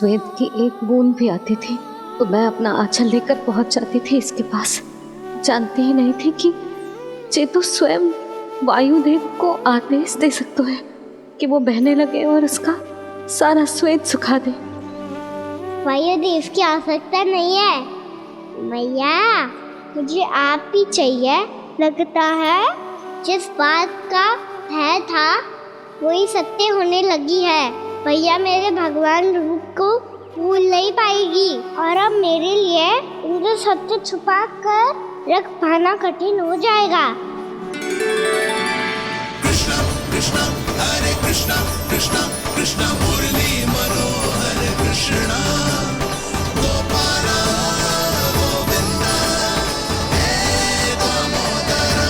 श्वेत की एक बूंद भी आती थी तो मैं अपना आंचल लेकर पहुंच जाती थी इसके पास। जानती ही नहीं थी कि चेतु स्वयं वायुदेव को आदेश दे सकता है कि वो बहने लगे और उसका सारा श्वेत सुखा दे। वायुदेव की आवश्यकता नहीं है मैया, मुझे आप ही चाहिए। लगता है जिस बात का भय था वही सत्य होने लगी है। भैया मेरे भगवान रूप को भूल नहीं पाएगी और अब मेरे लिए उनसे सत्य छुपा कर रख पाना कठिन हो जाएगा। कृष्णा कृष्णा हरे कृष्णा कृष्णा कृष्णा मुरली मनोहर कृष्णा गोपाला गोविंदा हे दामोदरा।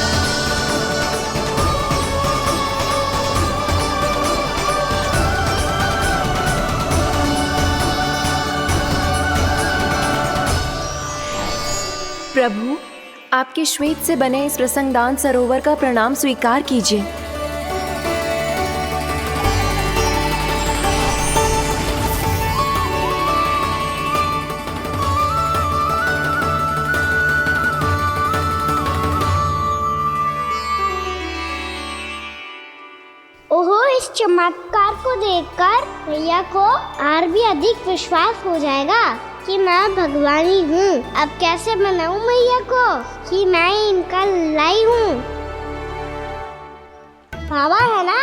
प्रभु, आपके श्वेत से बने इस प्रसंगदान सरोवर का प्रणाम स्वीकार कीजिए। ओहो, इस चमत्कार को देखकर भैया को और भी अधिक विश्वास हो जाएगा कि मैं भगवानी हूँ। अब कैसे मनाऊं मैया को कि मैं इनका लाई हूँ। बाबा है ना,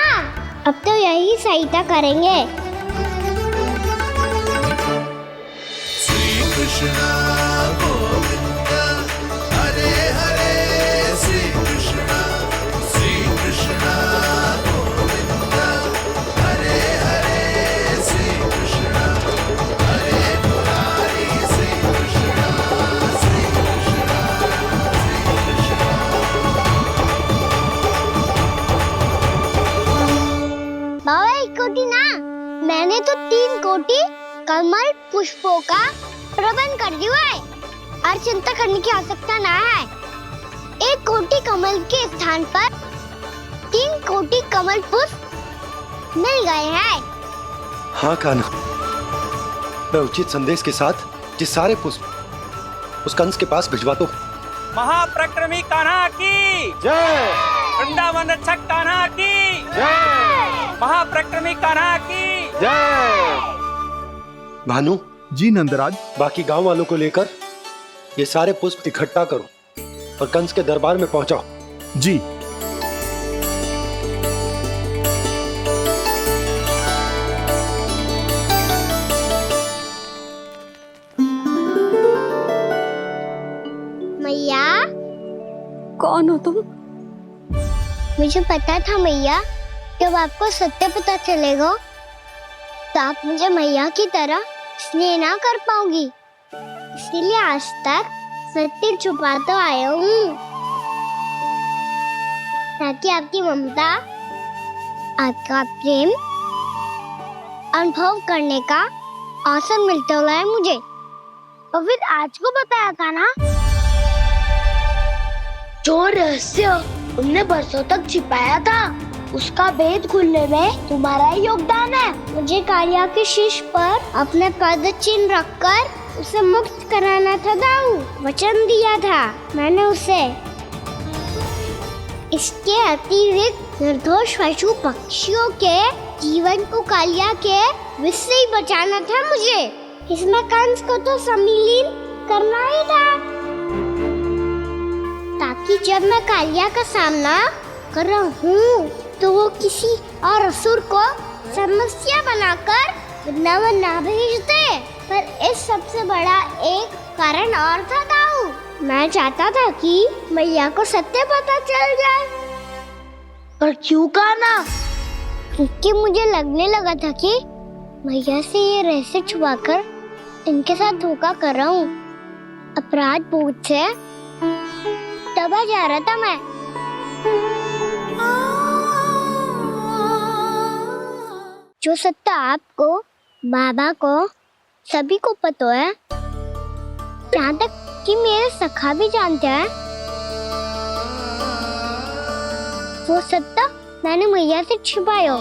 अब तो यही सहायता करेंगे। श्री कृष्णा गोविंदा हरे हरे श्री कृष्णा गोविंदा हरे हरे श्री कृष्णा हरे मुरारी श्री कृष्णा श्री कृष्णा श्री कृष्णा। बाबा एक कोटि ना, मैंने तो 3 कोटि कमल पुष्पों का प्रबंध कर दिया है और चिंता करने की आवश्यकता ना है। 1 कोटि कमल के स्थान पर 3 कोटि कमल पुष्प मिल गए हैं। हाँ कान्हा, मैं उचित संदेश के साथ ये सारे पुष्प उस कंस के पास भिजवाता हूँ। महाप्रक्रमी कान्हा की जय। वृंदावन रक्षक कान्हा की जय। महाप्रक्रमी कान्हा की जय। भानु जी नंदराज। बाकी गांव वालों को लेकर ये सारे पुष्प इकट्ठा करो और कंस के दरबार में पहुंचाओ। जी। मैया, कौन हो तुम? मुझे पता था मैया, जब आपको सत्य पता चलेगा तो आप मुझे मैया की तरह स्नेह ना कर पाओगी। इसीलिए आज तक सत्य छुपा तो आया हूँ ताकि आपकी ममता, आपका प्रेम अनुभव करने का अवसर मिलता रहा है मुझे। और फिर आज को बताया था ना, जो रहस्य तुमने बरसों तक छिपाया था उसका भेद खुलने में तुम्हारा योगदान है। मुझे कालिया के शीश पर अपने पद चिन्ह रखकर उसे मुक्त कराना था दाऊ, वचन दिया था मैंने उसे। इसके अतिरिक्त निर्दोष पशु पक्षियों के जीवन को कालिया के विष से ही बचाना था मुझे। इसमें कंस को तो सम्मिलित करना ही था ताकि जब मैं कालिया का सामना कर रहा हूँ तो वो किसी और असुर को समस्या बनाकर वृंदावन ना भेज दे। पर इस सबसे बड़ा एक कारण और था दाऊ, मैं चाहता था कि मैया को सत्य पता चल जाए। पर क्यों कान्हा? क्योंकि मुझे लगने लगा था कि मैया से ये रहस्य छुपाकर इनके साथ धोखा कर रहा हूँ। अपराध बोझ से दबा जा रहा था मैं। जो सत्य आपको, बाबा को, सभी को पता है, यहाँ तक कि मेरे सखा भी जानते हैं, वो सत्य मैंने मैया से छिपाया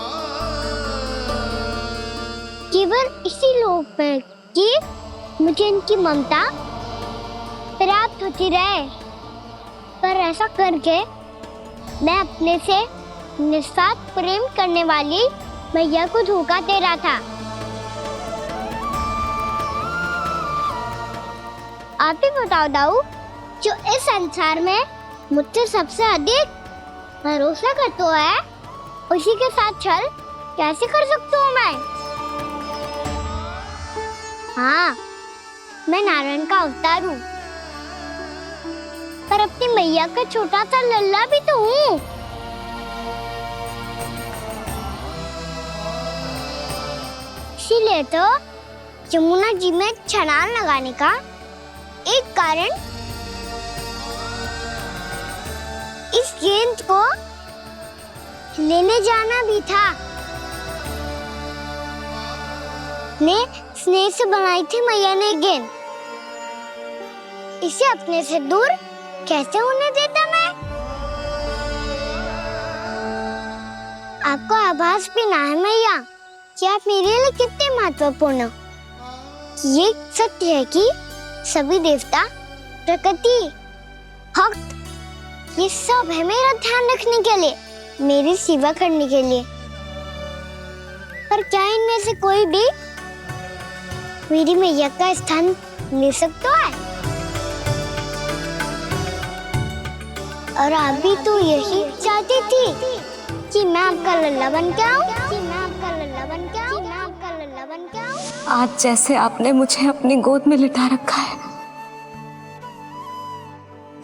केवल इसी लोभ में कि मुझे इनकी ममता प्राप्त होती रहे। पर ऐसा करके मैं अपने से निस्वार्थ प्रेम करने वाली मैया को धोखा दे रहा था। आप ही बताओ दाऊ, जो इस संसार में मुझसे सबसे अधिक भरोसा करता है, उसी के साथ छल कैसे कर सकता हूँ मैं? हाँ, मैं नारायण का अवतार हूँ, पर अपनी मैया का छोटा सा लल्ला भी तो हूँ। इसीलिए तो यमुना जी में छलांग लगाने का एक कारण इस गेंद को लेने जाना भी था। ने स्नेह से बनाई थी मैया ने गेंद, इसे अपने से दूर कैसे होने देता मैं? आपको आभास भी ना है मैया कि आप मेरे लिए कितने महत्वपूर्ण हो। ये सत्य है कि सभी देवता, प्रकृति, भक्त, ये सब है मेरा ध्यान रखने के लिए, मेरी सेवा करने के लिए। पर क्या इनमें से कोई भी मेरी मैया का स्थान ले सकता है? और आप भी तो यही चाहती थी कि मैं आपका लल्ला बन के आऊं, कि मैं आपका लल्ला बन के आऊं, कि मैं आपका लल्ला बन के आऊं। आज जैसे आपने मुझे अपनी गोद में लिटा रखा है,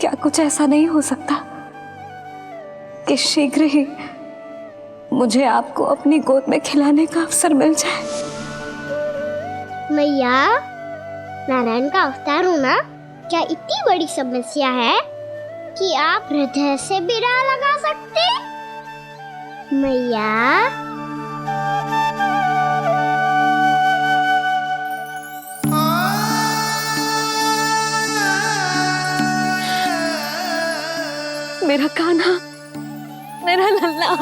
क्या कुछ ऐसा नहीं हो सकता कि शीघ्र ही मुझे आपको अपनी गोद में खिलाने का अवसर मिल जाए? मैया, नारायण का अवतार होना क्या इतनी बड़ी समस्या है कि आप हृदय से भी राह लगा सकते? मैया, मेरा कान्हा, मेरा लल्ला।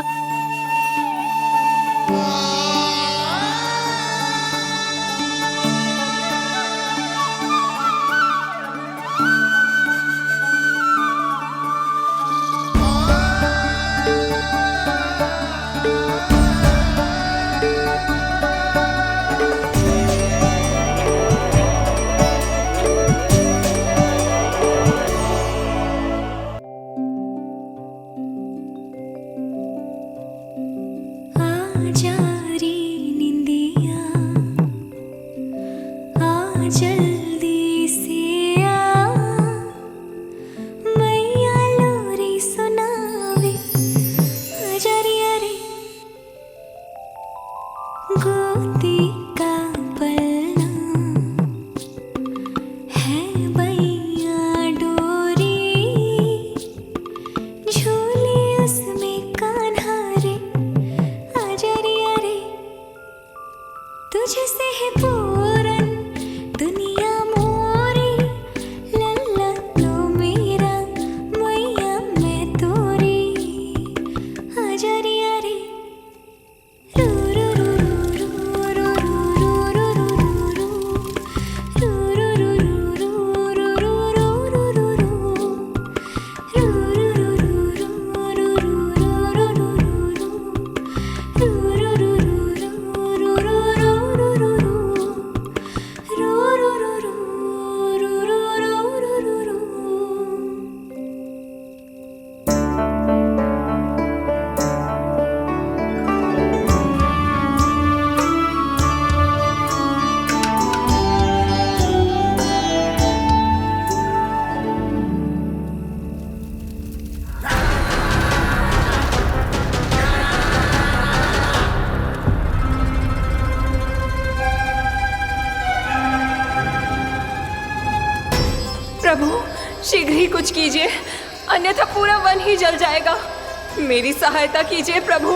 शीघ्र ही कुछ कीजिए, अन्यथा पूरा वन ही जल जाएगा। मेरी सहायता कीजिए प्रभु।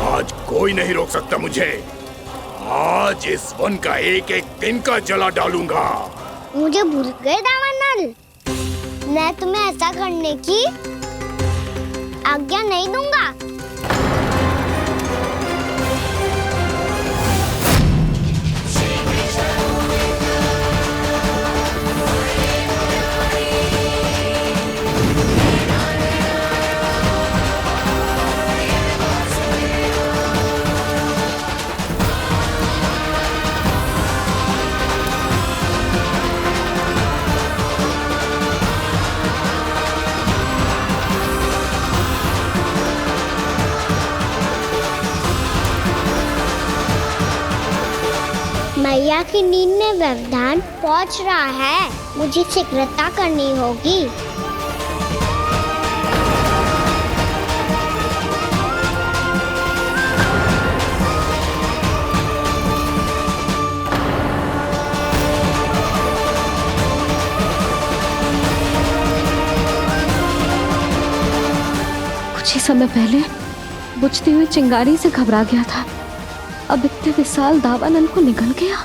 आज कोई नहीं रोक सकता मुझे। आज इस वन का एक एक दिन का जला डालूंगा। मुझे भूल गए दावानल। मैं तुम्हें ऐसा करने की आज्ञा नहीं दूंगा। मैया की नींद में व्यवधान पहुंच रहा है। मुझे शीघ्रता करनी होगी। कुछ ही समय पहले बुझती हुई चिंगारी से घबरा गया था, अब इतने विशाल दावानल को निगल गया।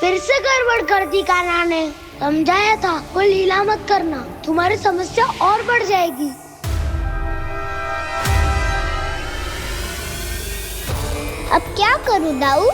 फिर से गड़बड़ कर दी कान्हा ने। समझाया था कोई लीला मत करना, तुम्हारी समस्या और बढ़ जाएगी। अब क्या करूं दाऊ?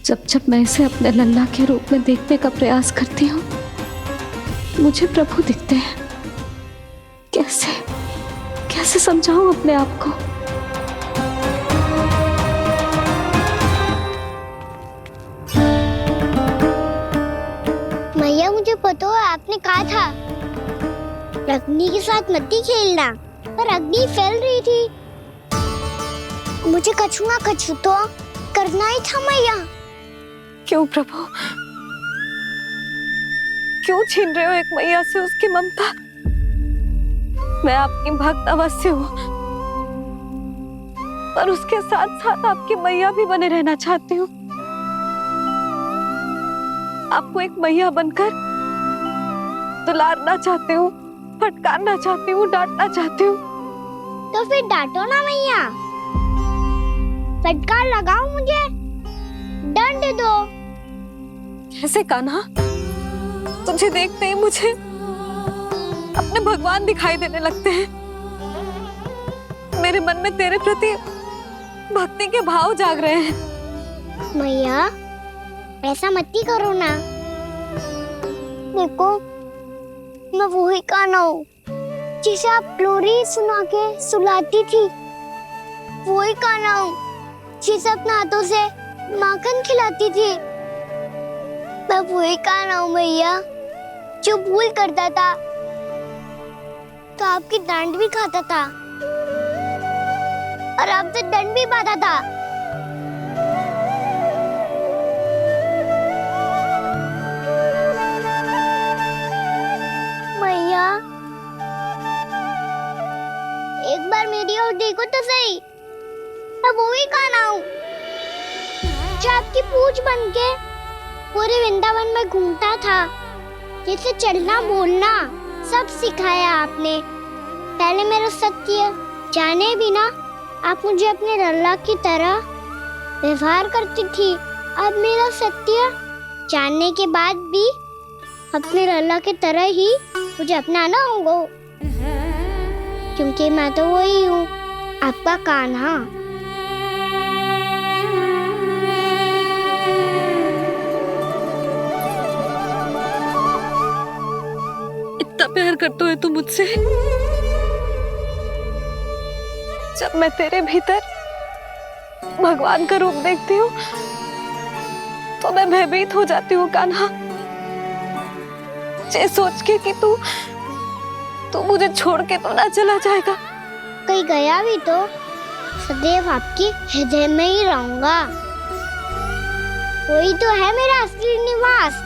जब जब मैं इसे अपने लल्ला के रूप में देखने का प्रयास करती हूँ, मुझे प्रभु दिखते हैं। कैसे कैसे समझाऊं अपने आप को? मैया मुझे पता है आपने कहा था अग्नि के साथ मत ही खेलना, पर अग्नि फैल रही थी। मुझे कछु ना कछु तो करना ही था मैया। क्यों प्रभु, क्यों छीन रहे हो एक मैया से उसकी ममता? मैं आपकी भक्त अवश्य हूँ, पर उसके साथ साथ आपकी मैया भी बने रहना चाहती हूँ। आपको एक मैया बनकर दुलारना चाहती हूँ, फटकारना चाहती हूँ, डांटना चाहती हूँ। तो फिर डांटो ना मैया, फटकार लगाओ, मुझे दंड दो। कैसे कान्हा? तुझे देखते ही मुझे अपने भगवान दिखाई देने लगते हैं। मेरे मन में तेरे प्रति भक्ति के भाव जाग रहे हैं। मैया ऐसा मत ही करो ना। देखो मैं वही कान्हा हूँ जिसे आप लोरी सुना के सुलाती थी। वही कान्हा हूँ जिसे अपने हाथों से माखन खिलाती थी। मैं वही कान्हा हूँ मैया जो भूल करता था तो आपकी डांट भी खाता था और आपसे दंड भी पाता था। मैया एक बार मेरी ओर देखो तो सही। मैं वही कान्हा हूँ जो आपकी पूंछ बनके पूरे वृंदावन में घूमता था। जैसे चलना बोलना सब सिखाया आपने। पहले मेरा सत्य जाने बिना आप मुझे अपने लल्ला की तरह व्यवहार करती थी। अब मेरा सत्य जानने के बाद भी अपने लल्ला की तरह ही मुझे अपनाना होगा, क्योंकि मैं तो वही हूँ, आपका कान्हा। इतना प्यार करते हो तुम मुझसे? जब मैं तेरे भीतर भगवान का रूप देखती हूँ तो मैं भयभीत हो जाती हूँ कान्हा। ये सोच के कि तू मुझे छोड़ के तो ना चला जाएगा। कहीं गया भी तो सदैव आपके हृदय में ही रहूंगा। वही तो है मेरा असली निवास।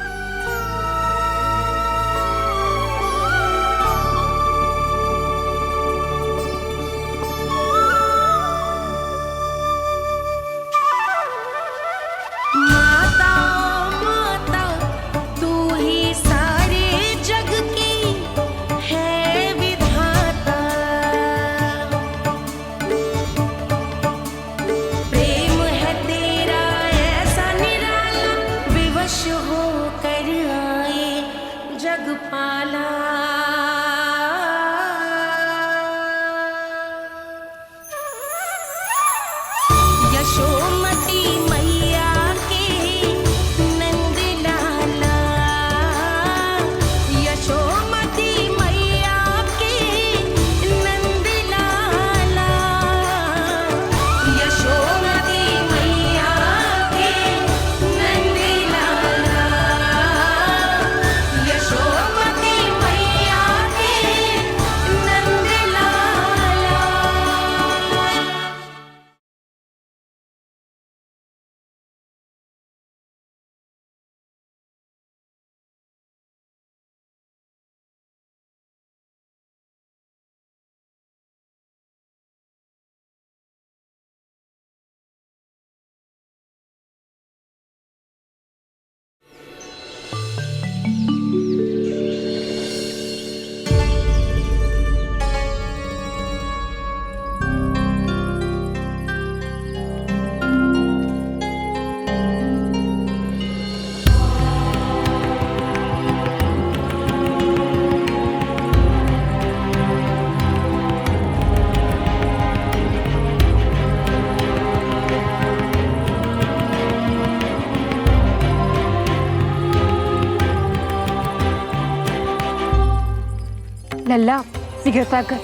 लल्ला सिगरेट पैक कर,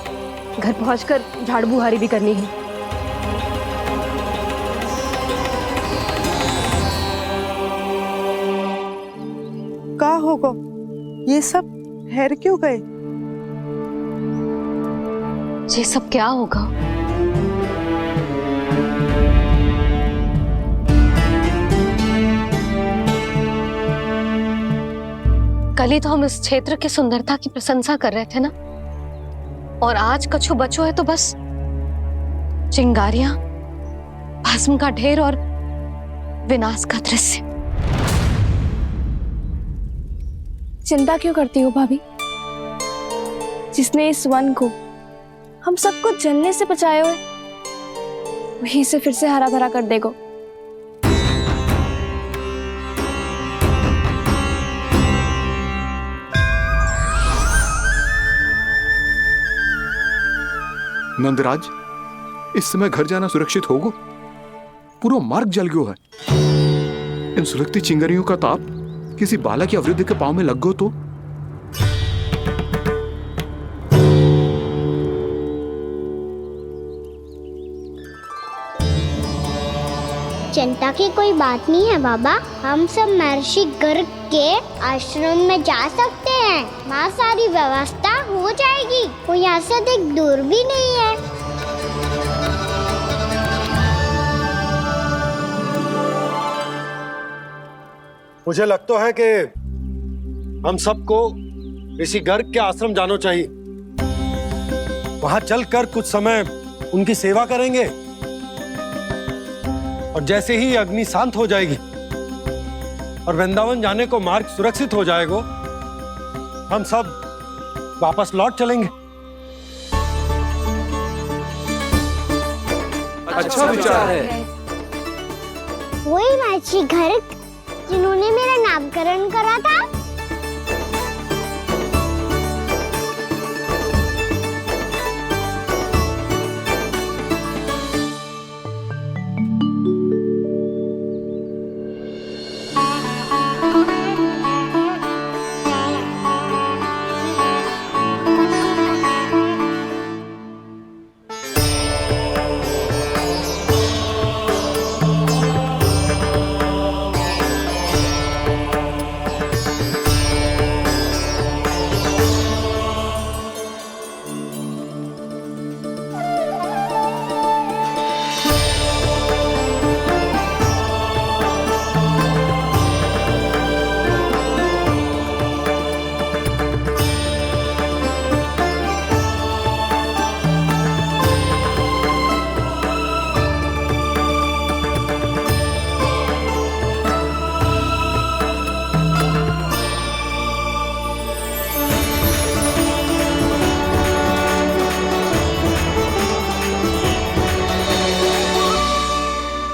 घर पहुंचकर झाड़ू बुहारी भी करनी है। का होगा ये सब ठहर क्यों गए? ये सब क्या होगा? कल ही तो हम इस क्षेत्र की सुंदरता की प्रशंसा कर रहे थे ना, और आज कछु बचो है तो बस चिंगारियां, भस्म का ढेर और विनाश का दृश्य। चिंता क्यों करती हो भाभी? जिसने इस वन को, हम सबको जलने से बचाए हुए, वही से फिर से हरा भरा कर देगा। नंदराज, इस समय घर जाना सुरक्षित होगा? पूरा मार्ग जल गयो है। इन सुलगती चिंगारियों का ताप किसी बालक या वृद्ध के पांव में लग गो तो? चिंता की कोई बात नहीं है बाबा, हम सब महर्षि गर्ग के आश्रम में जा सकते हैं। वहाँ सारी व्यवस्था हो जाएगी, वो यहाँ से अधिक दूर भी नहीं है। मुझे लगता है कि हम सबको ऋषि गर्ग के आश्रम जाना चाहिए। वहां चलकर कुछ समय उनकी सेवा करेंगे, और जैसे ही अग्नि शांत हो जाएगी और वृंदावन जाने को मार्ग सुरक्षित हो जाएगा, हम सब वापस लौट चलेंगे। अच्छा विचार है। वही महर्षि गर्ग जिन्होंने मेरा नामकरण करा था।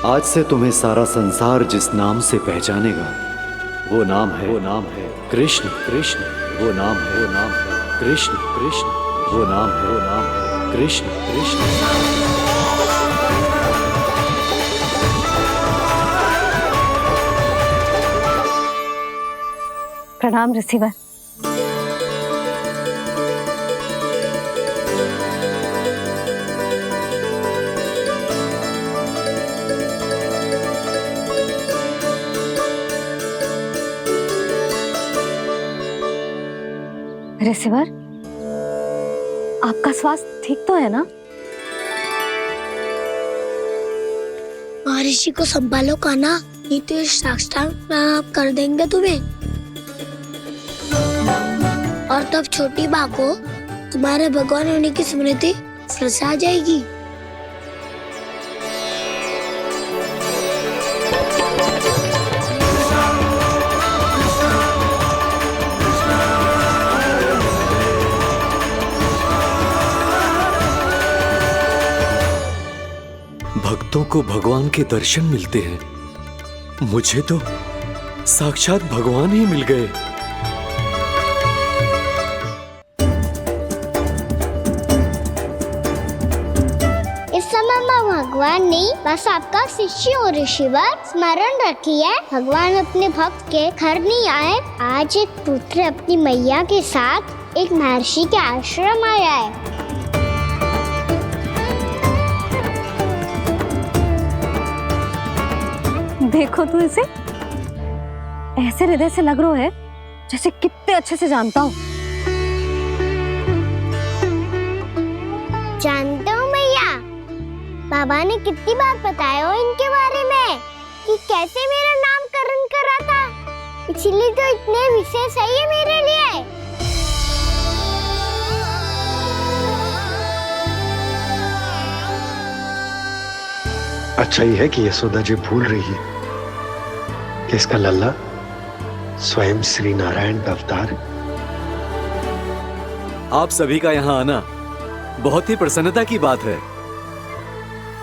आज से तुम्हें सारा संसार जिस नाम से पहचानेगा, वो नाम है कृष्ण। कृष्ण वो नाम है कृष्ण। कृष्ण वो नाम है कृष्ण। कृष्ण। प्रणाम ऋषिवर। ऋषिवर, आपका स्वास्थ्य ठीक तो है ना? महर्षि को संभालो कान्हा, नहीं तो ये साष्टांग प्रणाम कर देंगे तुम्हें। और तब छोटी बा को तुम्हारे भगवान होने की स्मृति फिर से आ जाएगी। भक्तों को भगवान के दर्शन मिलते हैं। मुझे तो साक्षात भगवान ही मिल गए। इस समय मैं भगवान नहीं, बस आपका शिष्य हूँ ऋषिवर। स्मरण रखिए, भगवान अपने भक्त के घर नहीं आए। आज एक पुत्र अपनी मैया के साथ एक महर्षि के आश्रम आया है। देखो तू इसे, ऐसे हृदय से लग रहा है जैसे कितने अच्छे से जानता हूँ। जानता हूँ भैया, बाबा ने कितनी बार बताया हो इनके बारे में कि कैसे मेरा नामकरण करा था, इसीलिए तो इतने विशेष है ये मेरे लिए। अच्छा ही है कि यशोदा जी भूल रही है कि इसका लल्ला स्वयं श्री नारायण का अवतार है। आप सभी का यहाँ आना बहुत ही प्रसन्नता की बात है।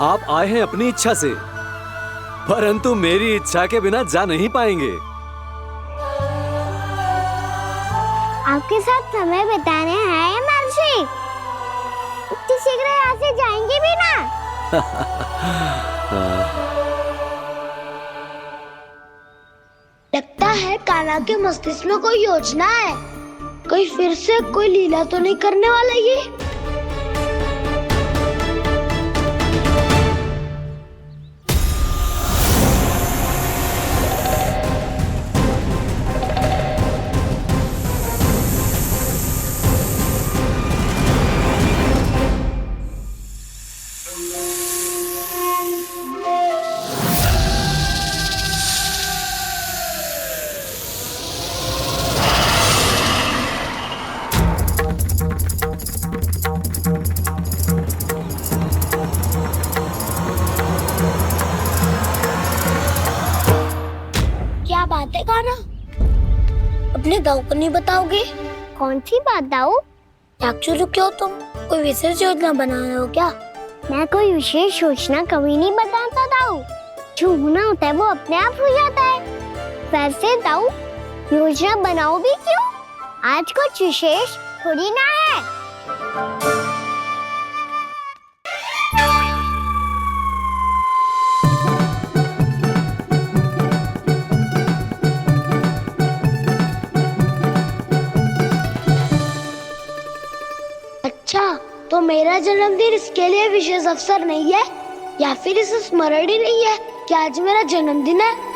आप आए हैं अपनी इच्छा से, परंतु मेरी इच्छा के बिना जा नहीं पाएंगे। आपके साथ समय बिताने आए महर्षि, इतनी शीघ्र यहाँ से जाएंगे भी ना? लगता है कान्हा के मस्तिष्क में कोई योजना है, कहीं फिर से कोई लीला तो नहीं करने वाला ये। क्या बात है कान्हा, अपने दाऊ को नहीं बताओगे? कौन सी बात दाऊ? चुप क्यों तुम? कोई विशेष योजना बना रहे हो क्या? मैं कोई विशेष योजना कभी नहीं बताता दाऊ, जो होना होता है वो अपने आप हो जाता है। वैसे दाऊ योजना बनाओ भी क्यों? आज कुछ विशेष थोड़ी ना है। अच्छा, तो मेरा जन्मदिन इसके लिए विशेष अवसर नहीं है, या फिर इसे स्मरण ही नहीं है कि आज मेरा जन्मदिन है?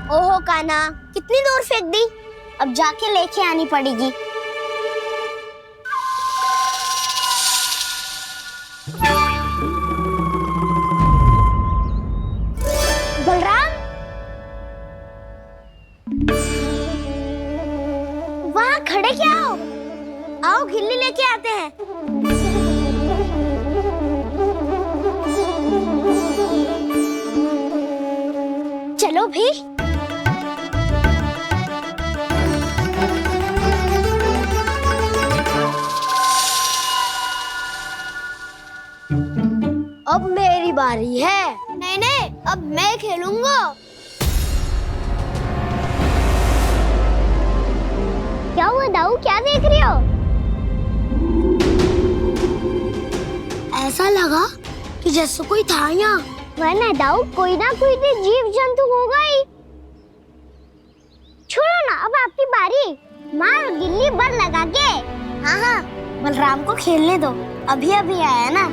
ओहो कान्हा, कितनी दूर फेंक दी, अब जाके लेके आनी पड़ेगी। बलराम, वहाँ खड़े क्या हो? आओ खिल्ली लेके आते हैं। चलो भी। अब मेरी बारी है। नहीं नहीं, अब मैं खेलूंगा। क्या हुआ दाऊ, क्या देख रही हो? ऐसा लगा कि जैसे कोई था यहाँ। वरना दाऊ कोई ना कोई तो जीव जंतु होगा ही। छोड़ो ना, अब आपकी बारी। मार गिल्ली बर लगा के। हाँ हाँ, बलराम को खेलने दो, अभी अभी आया ना।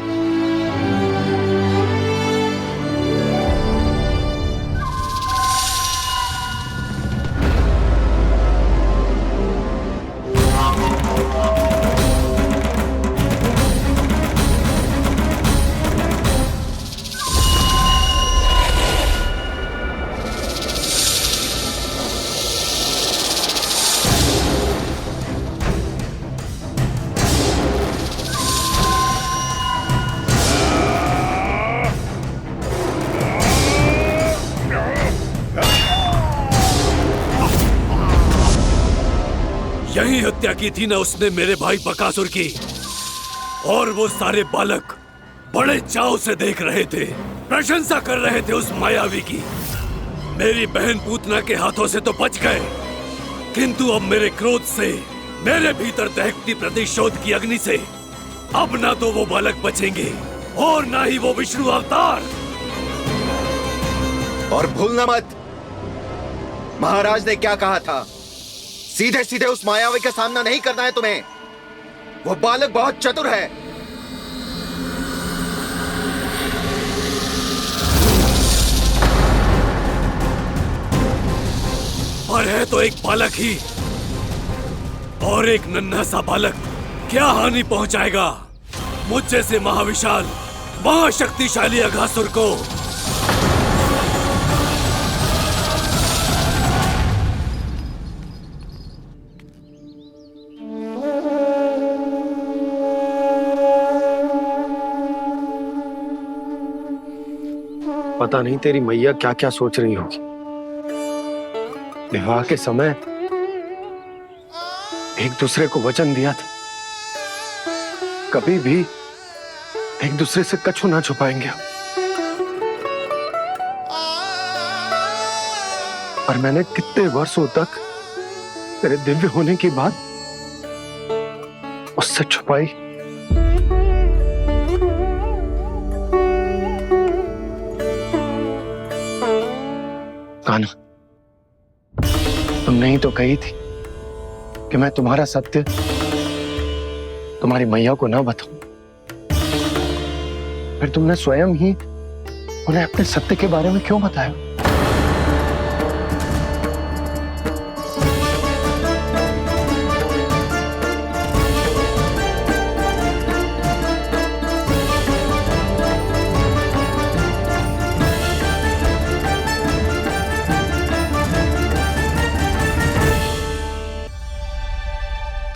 यही हत्या की थी ना उसने मेरे भाई बकासुर की, और वो सारे बालक बड़े चाव से देख रहे थे, प्रशंसा कर रहे थे उस मायावी की। मेरी बहन पूतना के हाथों से तो बच गए, किंतु अब मेरे क्रोध से, मेरे भीतर दहकती प्रतिशोध की अग्नि से अब ना तो वो बालक बचेंगे और ना ही वो विष्णु अवतार। और भूलना मत, महाराज ने क्या कहा था, सीधे सीधे उस मायावी का सामना नहीं करना है तुम्हें। वो बालक बहुत चतुर है। पर है तो एक बालक ही, और एक नन्हा सा बालक क्या हानि पहुंचाएगा मुझ जैसे महाविशाल महाशक्तिशाली अघासुर को। पता नहीं तेरी मैया क्या क्या सोच रही होगी। विवाह के समय एक दूसरे को वचन दिया था, कभी भी एक दूसरे से कछु ना छुपाएंगे। और मैंने कितने वर्षों तक तेरे दिव्य होने की बात उससे छुपाई। कान्हा, तुमने ही तो कही थी कि मैं तुम्हारा सत्य तुम्हारी मैया को ना बताऊं। फिर तुमने स्वयं ही उन्हें अपने सत्य के बारे में क्यों बताया?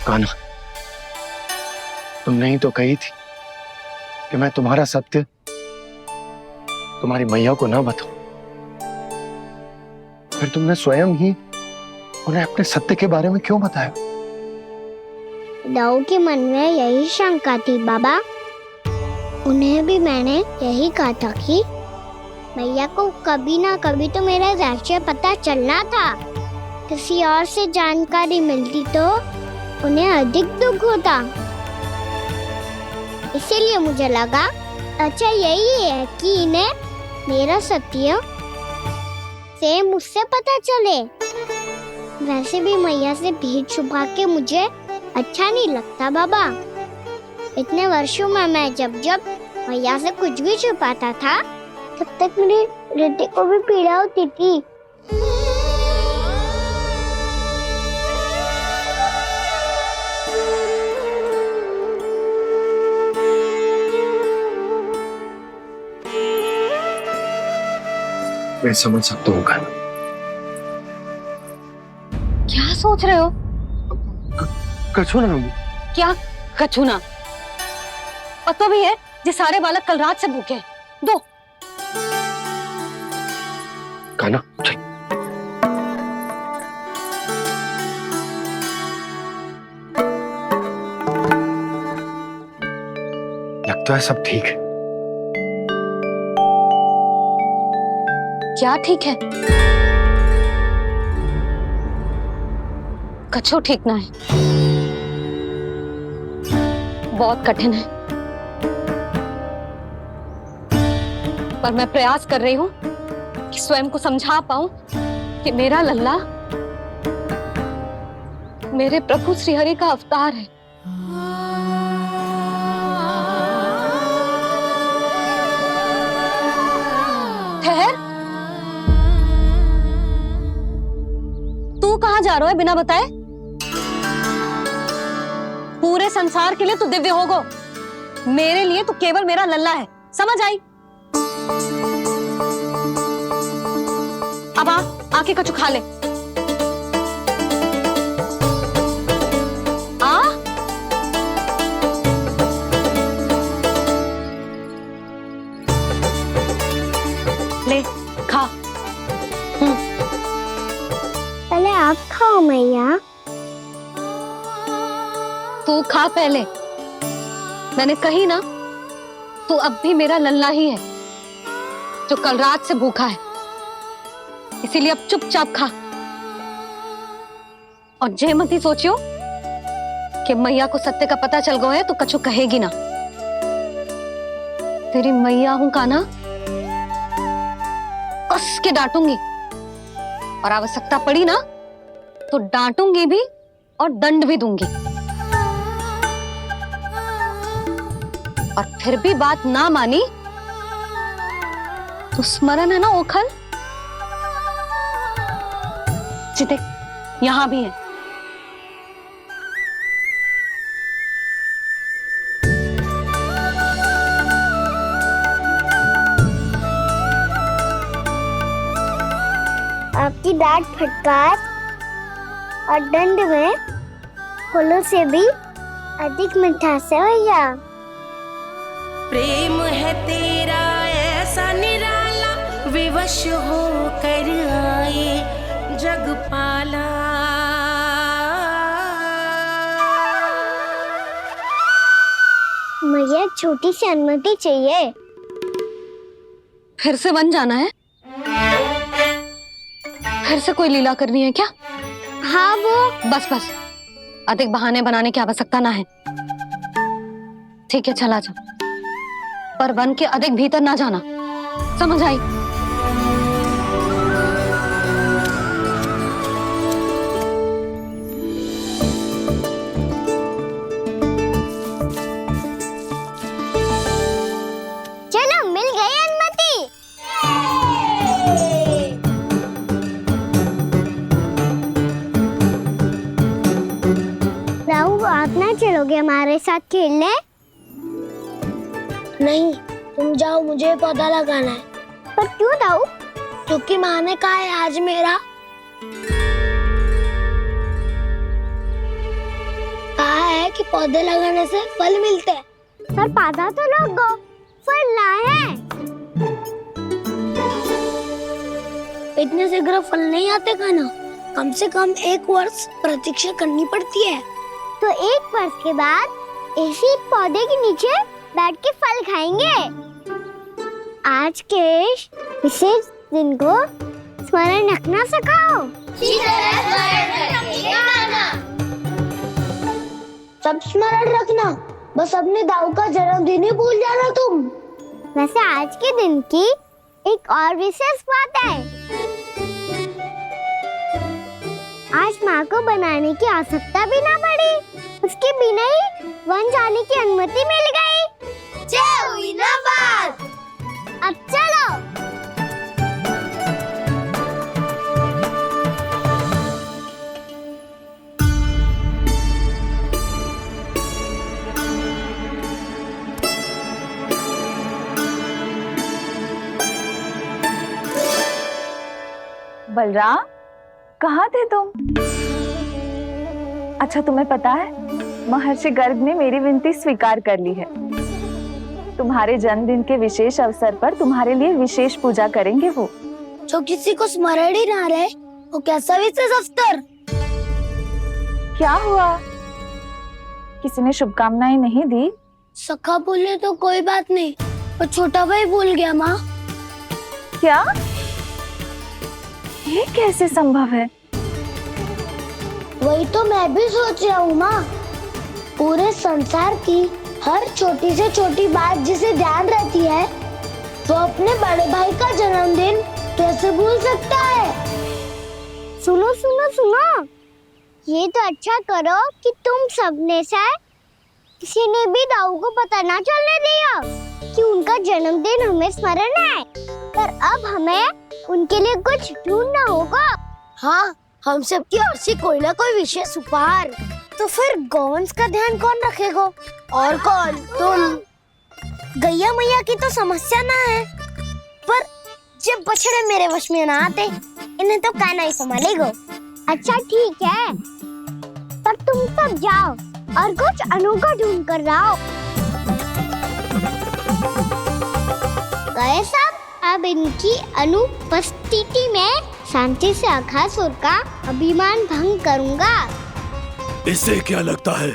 कान्हा, तुमने ही तो कही थी कि मैं तुम्हारा सत्य तुम्हारी मैया को ना बताऊं। फिर तुमने स्वयं ही उन्हें अपने सत्य के बारे में क्यों बताया? दाऊ के मन में यही शंका थी बाबा। उन्हें भी मैंने यही कहा था कि मैया को कभी ना कभी तो मेरा रहस्य पता चलना था। किसी और से जानकारी मिलती तो उन्हें अधिक दुख होता। इसीलिए मुझे लगा अच्छा यही है कि इन्हें मेरा सत्य से मुझसे पता चले। वैसे भी मैया से भेद छुपा के मुझे अच्छा नहीं लगता बाबा। इतने वर्षों में मैं जब जब मैया से कुछ भी छुपाता था तब तक मेरे हृदय को भी पीड़ा होती थी। मैं समझ सकता हूँ कान्हा। क्या सोच रहे हो? कछु ना। क्या कछु ना? पता भी है ये सारे बालक कल रात से भूखे हैं। दो। कान्हा चल। लगता है सब ठीक है। क्या ठीक है? कछु ठीक ना है, बहुत कठिन है। पर मैं प्रयास कर रही हूं कि स्वयं को समझा पाऊं कि मेरा लल्ला मेरे प्रभु श्रीहरि का अवतार है। ठहर, तू कहां जा रहा है बिना बताए? पूरे संसार के लिए तू दिव्य होगो, मेरे लिए तू केवल मेरा लल्ला है। समझ आई? अब आके कछु खा ले। आ ले खा। पहले आप खाओ मैया। तू खा पहले। मैंने कही ना, तू अब भी मेरा लल्ला ही है जो कल रात से भूखा है। इसीलिए अब चुपचाप खा। और जे मत ही सोचियो कि मैया को सत्य का पता चल गया है तो कछु कहेगी ना। तेरी मैया हूं कान्हा, कस के डांटूंगी और आवश्यकता पड़ी ना तो डांटूंगी भी और दंड भी दूंगी। और फिर भी बात ना मानी तो स्मरण है ना ओखल, देख यहां भी है। आपकी डांट फटकार और दंड में फूलों से भी अधिक मिठास है भैया। प्रेम है तेरा ऐसा निराला, विवश हो कर आए जग पाला। मैया छोटी सी अनुमति चाहिए। फिर से वन जाना है? फिर से कोई लीला करनी है क्या? हाँ वो बस बस, अधिक बहाने बनाने की आवश्यकता ना है। ठीक है चला जा, पर वन के अधिक भीतर ना जाना, समझ आई? चलो मिल गई अनुमति। राहु आप ना चलोगे हमारे साथ खेलने? नहीं, तुम जाओ, मुझे पौधा लगाना है। पर क्यों राहु? क्योंकि माँ ने कहा है आज मेरा कहा है कि पौधे लगाने से फल मिलते हैं। पर पौधा तो लगो, फल ना है। इतने शीघ्र फल नहीं आते खाना, कम से कम 1 वर्ष प्रतीक्षा करनी पड़ती है। तो 1 वर्ष के बाद इसी पौधे के नीचे बैठ के फल खाएंगे। आज के विशेष दिन को स्मरण रखना सिखाओ। सब स्मरण रखना, बस अपने दाऊ का जन्मदिन ही भूल जाना तुम। वैसे आज के दिन की एक और विशेष बात है। आज माँ को बनाने की आवश्यकता भी ना पड़ी, उसके बिना ही वन जाने की अनुमति मिल गई। जय हुई ना बात। अब चलो। बलराम, कहाँ थे तुम? अच्छा तुम्हें पता है, महर्षि गर्ग ने मेरी विनती स्वीकार कर ली है। तुम्हारे जन्मदिन के विशेष अवसर पर तुम्हारे लिए विशेष पूजा करेंगे वो। जो किसी को स्मरण ही ना रहे, वो कैसा विशेष अवसर? क्या हुआ? किसी ने शुभकामनाएं नहीं दी? सखा बोले तो कोई बात नहीं, पर छोटा भाई भूल गया माँ। क्या? ये कैसे संभव है? वही तो मैं भी सोच रहा हूँ माँ। पूरे संसार की हर छोटी से छोटी बात जिसे ध्यान रहती है, वो अपने बड़े भाई का जन्मदिन कैसे भूल सकता है? सुनो सुनो सुनो, ये तो अच्छा करो कि तुम सबने से किसी ने भी दाऊ को पता ना चलने दिया कि उनका जन्मदिन हमें स्मरण है। पर अब हमें उनके लिए कुछ ढूंढना होगा। हाँ, हम सबकी ओर से कोई ना कोई विशेष उपहार। तो फिर गौवंश का ध्यान कौन रखेगा? और कौन? तुम। गैया मैया की तो समस्या ना है, पर जब बछड़े मेरे वश में ना आते, इन्हें तो कान्हा ही संभालेगा। अच्छा ठीक है, पर तुम सब जाओ और कुछ अनोखा ढूंढ कर लाओ। गए सब? अब इनकी अनुपस्थिति में शांति से अघासुर का अभिमान भंग करूंगा। इसे क्या लगता है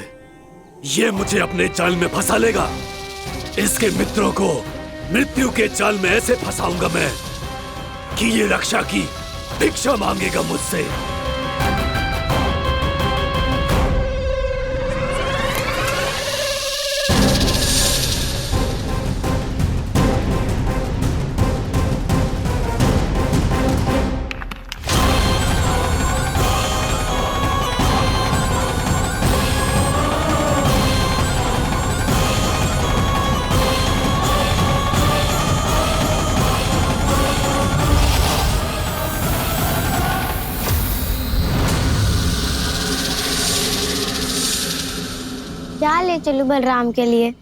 ये मुझे अपने जाल में फंसा लेगा? इसके मित्रों को मृत्यु के जाल में ऐसे फंसाऊंगा मैं कि ये रक्षा की भिक्षा मांगेगा मुझसे। क्या ले चलूं बलराम के लिए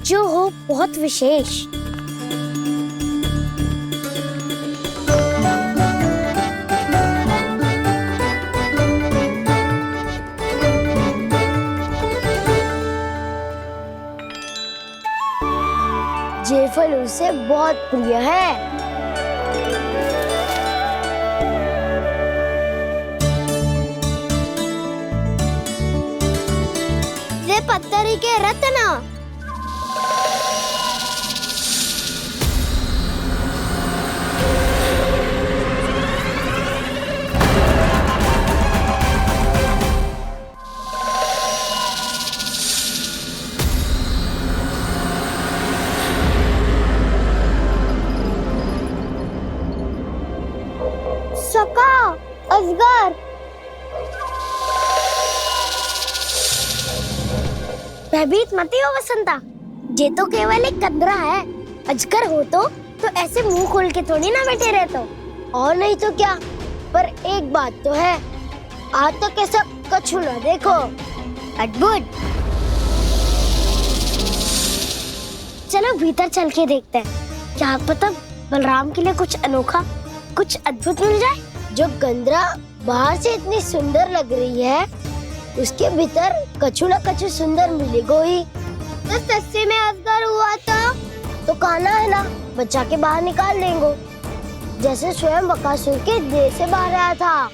जो हो बहुत विशेष। ये फल उसे बहुत प्रिय है। ये पत्थरी के रत्न। सका असगर भयभीत मत हो वसंता, ये तो केवल एक कंदरा है। अजगर हो तो ऐसे मुंह खोल के थोड़ी ना बैठे रहते हो। और नहीं तो क्या, पर एक बात तो है, आज तक तो ऐसा कछु ना देखो। अद्भुत। चलो भीतर चल के देखते हैं, क्या पता बलराम के लिए कुछ अनोखा, कुछ अद्भुत मिल जाए। जो गंदरा बाहर से इतनी सुंदर लग रही है, उसके भीतर कछु न कछु सुंदर मिलेगा ही। तो सस्ते में अजगर हुआ था तो काना है ना, बच्चा के बाहर निकाल देंगे, जैसे स्वयं बकासुर के देह से बाहर आया था।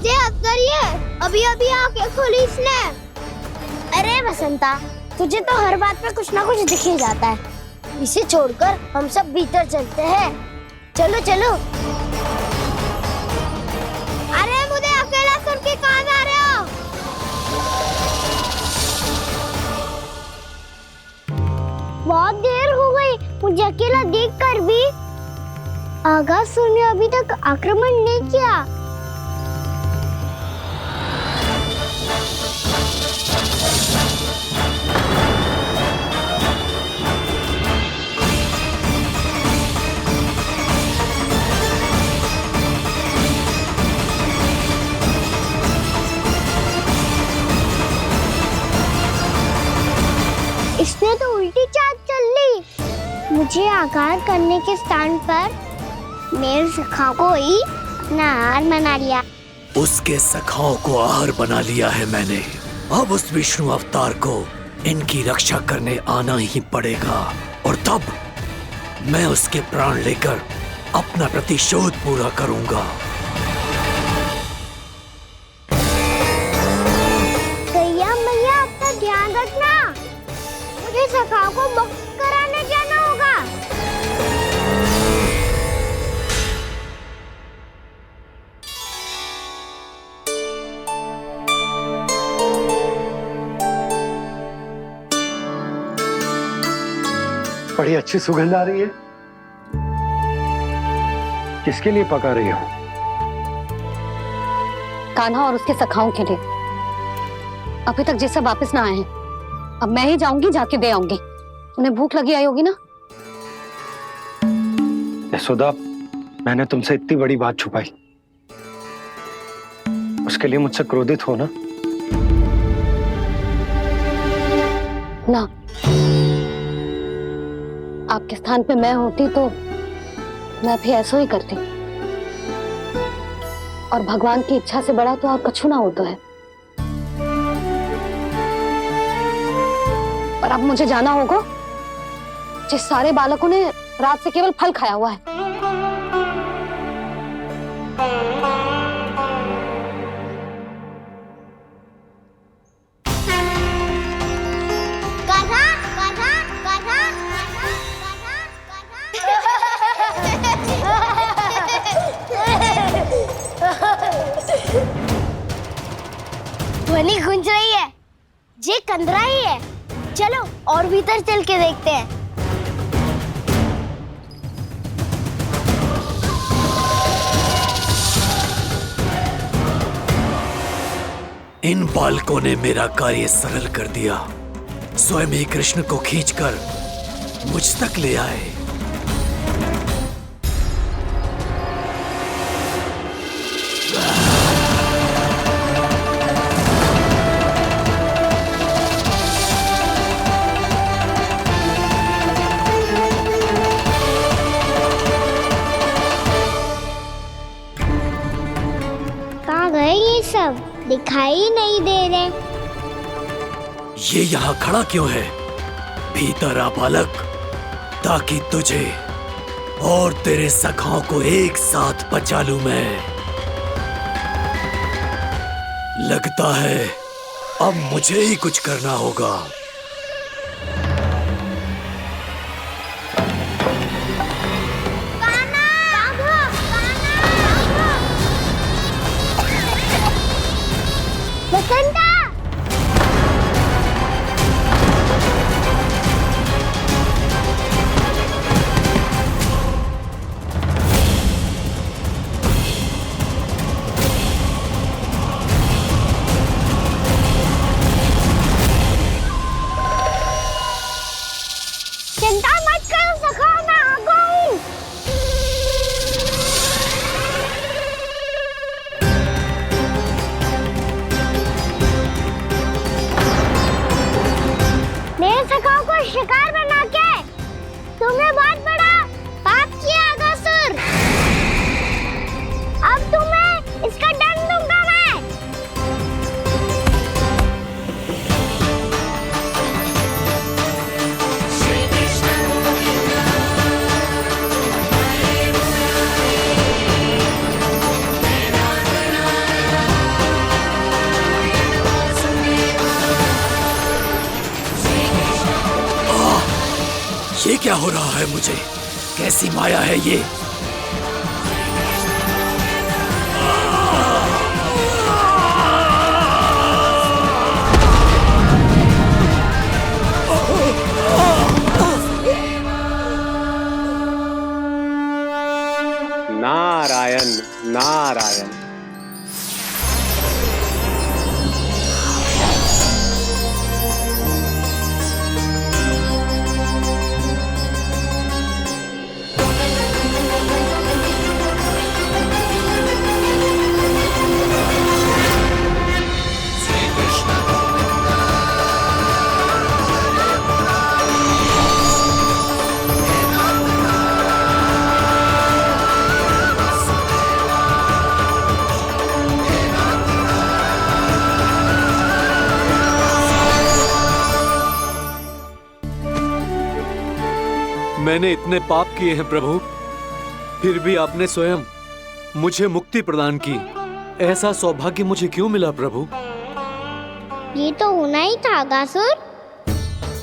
ये अजगर ये अभी अभी आंखें खोली इसने। अरे बसंता, तुझे तो हर बात में कुछ ना कुछ दिख ही जाता है। इसे छोड़कर हम सब भीतर चलते हैं। चलो चलो। अरे मुझे अकेला सुन के कहाँ जा रहे हो? बहुत देर हो गई मुझे अकेला देखकर भी। आगासुर ने अभी तक आक्रमण नहीं किया। इसने तो उल्टी चाल चल ली। मुझे आघात करने के स्थान पर मेरे सखा को ही अपना आहार बना लिया। उसके सखाओं को आहार बना लिया है मैंने। अब उस विष्णु अवतार को इनकी रक्षा करने आना ही पड़ेगा, और तब मैं उसके प्राण लेकर अपना प्रतिशोध पूरा करूंगा। गैया मैया, अपना ध्यान रखना। मुझे सखा को मुक्त कराने जाना होगा। बड़ी अच्छी सुगंध आ रही है। किसके लिए पका रही हो? कान्हा और उसके सखाओं के लिए। अभी तक जैसा वापस ना आए हैं, अब मैं ही जाऊंगी, जाके दे आऊंगी। उन्हें भूख लगी आई होगी ना। यशोदा, मैंने तुमसे इतनी बड़ी बात छुपाई, उसके लिए मुझसे क्रोधित हो ना? ना, आपके स्थान पे मैं होती तो मैं भी ऐसा ही करती। और भगवान की इच्छा से बड़ा तो और कछु ना होता है। पर अब मुझे जाना होगा। जिस सारे बालकों ने रात से केवल फल खाया हुआ है। गाधा, गाधा, गाधा, ध्वनि गूंज रही है। ये कंदरा ही है। चलो और भीतर चल के देखते हैं। इन बालकों ने मेरा कार्य सरल कर दिया। स्वयं ही कृष्ण को खींचकर मुझ तक ले आए। कहाँ गए ये सब? दिखाई नहीं दे रहे। ये यहाँ खड़ा क्यों है? भीतर आ बालक, ताकि तुझे और तेरे सखाओं को एक साथ बचा लूं मैं। लगता है अब मुझे ही कुछ करना होगा। बसंता! चिंता मत करो सखा, मैं आ गई। मेरे सखाओं को शिकार बना के तुमने बहुत बड़ा पाप किया अगासुर। अब तुम्हें इसका दंड दूंगा मैं। ये क्या हो रहा है मुझे? कैसी माया है ये? नारायण नारायण। मैंने इतने पाप किए हैं प्रभु, फिर भी आपने स्वयं मुझे मुक्ति प्रदान की। ऐसा सौभाग्य मुझे क्यों मिला प्रभु? ये तो होना ही था अगासुर।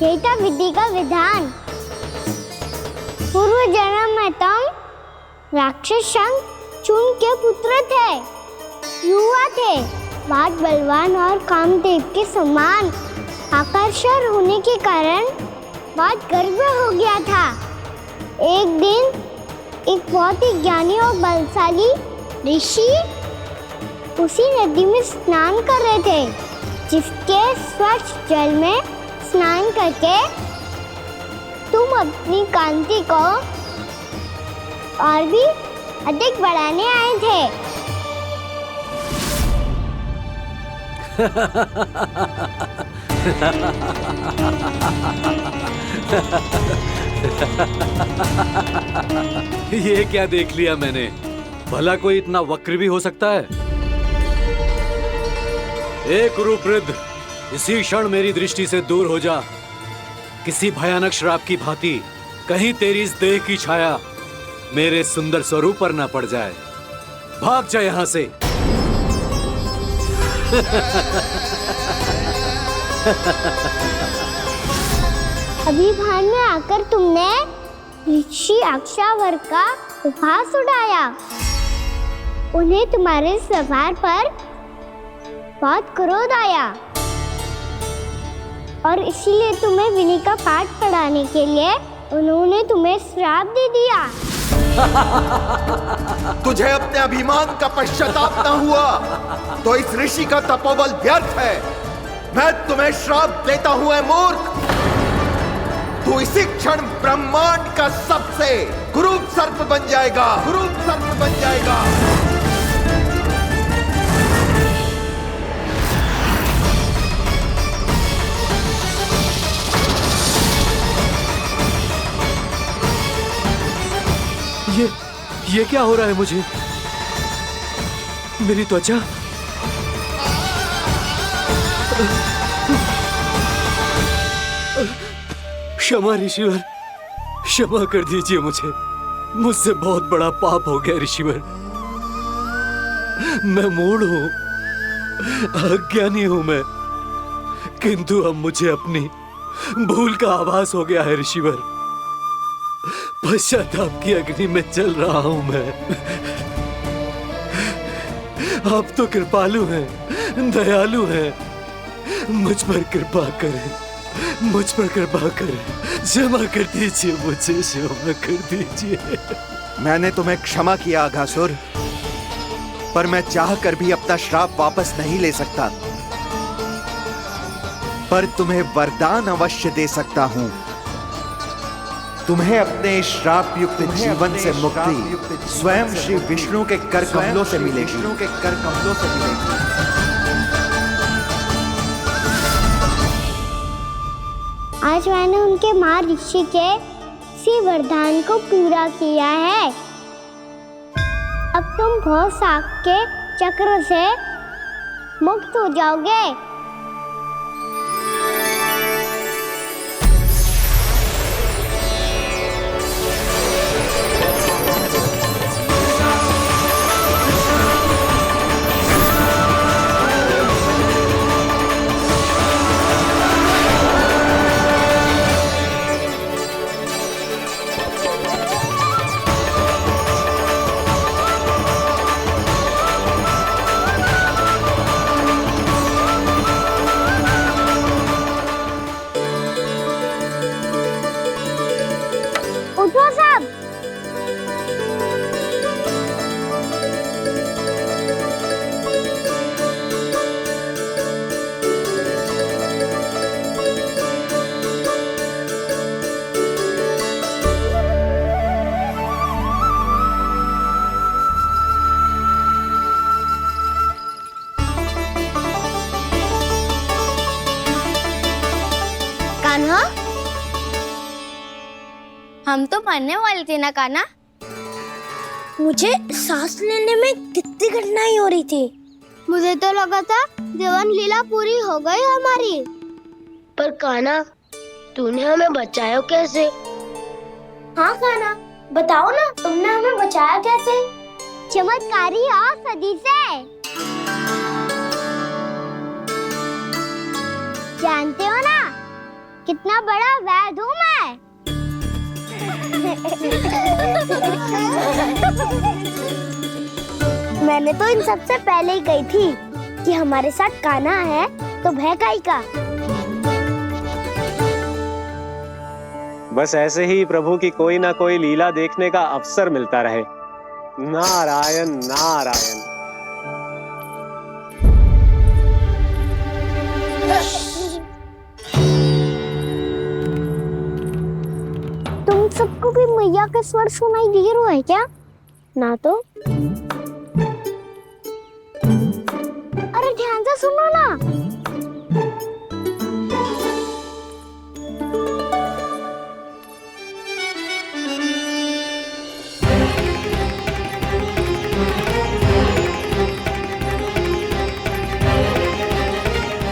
यही था विधि का विधान। पूर्व जन्म में तुम राक्षस शंखचूड के पुत्र थे। युवा थे, बहुत बलवान और कामदेव के समान। आकर्षण होने के कारण बहुत गर्व हो गया था। एक दिन एक बहुत ही ज्ञानी और बलशाली ऋषि उसी नदी में स्नान कर रहे थे, जिसके स्वच्छ जल में स्नान करके तुम अपनी कांति को और भी अधिक बढ़ाने आए थे। ये क्या देख लिया मैंने? भला कोई इतना वक्र भी हो सकता है? एक रूपवृद्ध, इसी क्षण मेरी दृष्टि से दूर हो जा। किसी भयानक श्राप की भांति कहीं तेरी इस देह की छाया मेरे सुंदर स्वरूप पर ना पड़ जाए। भाग जा यहाँ से। अभी भान में आकर तुमने ऋषि अक्षावर का उपहास उड़ाया। उन्हें तुम्हारे सवार पर बहुत क्रोध आया और इसीलिए तुम्हें विनी का पाठ पढ़ाने के लिए उन्होंने तुम्हें श्राप दे दिया। तुझे अपने अभिमान का पश्चाताप न हुआ तो इस ऋषि का तपोबल व्यर्थ है। मैं तुम्हें श्राप देता हूं, ऐ मूर्ख। तू इसी क्षण ब्रह्मांड का सबसे कुरूप सर्प बन जाएगा, कुरूप सर्प बन जाएगा। ये क्या हो रहा है मुझे? मेरी त्वचा क्षमा ऋषिवर, क्षमा कर दीजिए मुझे। मुझसे बहुत बड़ा पाप हो गया ऋषिवर। मैं मूढ़ हूं, अज्ञानी हूं मैं, किंतु अब मुझे अपनी भूल का आभास हो गया है ऋषिवर। पश्चाताप की अग्नि में जल रहा हूं मैं। आप तो कृपालु हैं, दयालु हैं, मुझ पर कृपा करें, मुझ पर कृपा करें। क्षमा कर दीजिए मुझे, क्षमा कर दीजिए। मैंने तुम्हें क्षमा किया अघासुर, पर मैं चाहकर भी अपना श्राप वापस नहीं ले सकता। पर तुम्हें वरदान अवश्य दे सकता हूं। तुम्हें अपने श्राप युक्त जीवन से मुक्ति स्वयं श्री विष्णु के कर कमलों से मिलेगी, विष्णु के कर कमलों से मिलेगी। आज मैंने उनके मां ऋषि के इसी वरदान को पूरा किया है। अब तुम भव साग के चक्र से मुक्त हो जाओगे। उठो सब। कान्हा, हम तो मरने वाले थे ना कान्हा। मुझे सांस लेने में कितनी कठिनाई हो रही थी। मुझे तो लगा था जीवन लीला पूरी हो गई हमारी। पर कान्हा, तूने हमें बचाया कैसे? हाँ कान्हा, बताओ ना, तुमने हमें बचाया कैसे? चमत्कारी औषधि से। जानते हो ना कितना बड़ा वैद्य हूँ मैं। मैंने तो इन सबसे पहले ही कही थी कि हमारे साथ कान्हा है तो भय काई का। बस ऐसे ही प्रभु की कोई ना कोई लीला देखने का अवसर मिलता रहे। नारायण नारायण। तुम सबको भी मैया का स्वर सुनाई दे रहा है क्या? ना तो। अरे ध्यान से सुनो ना।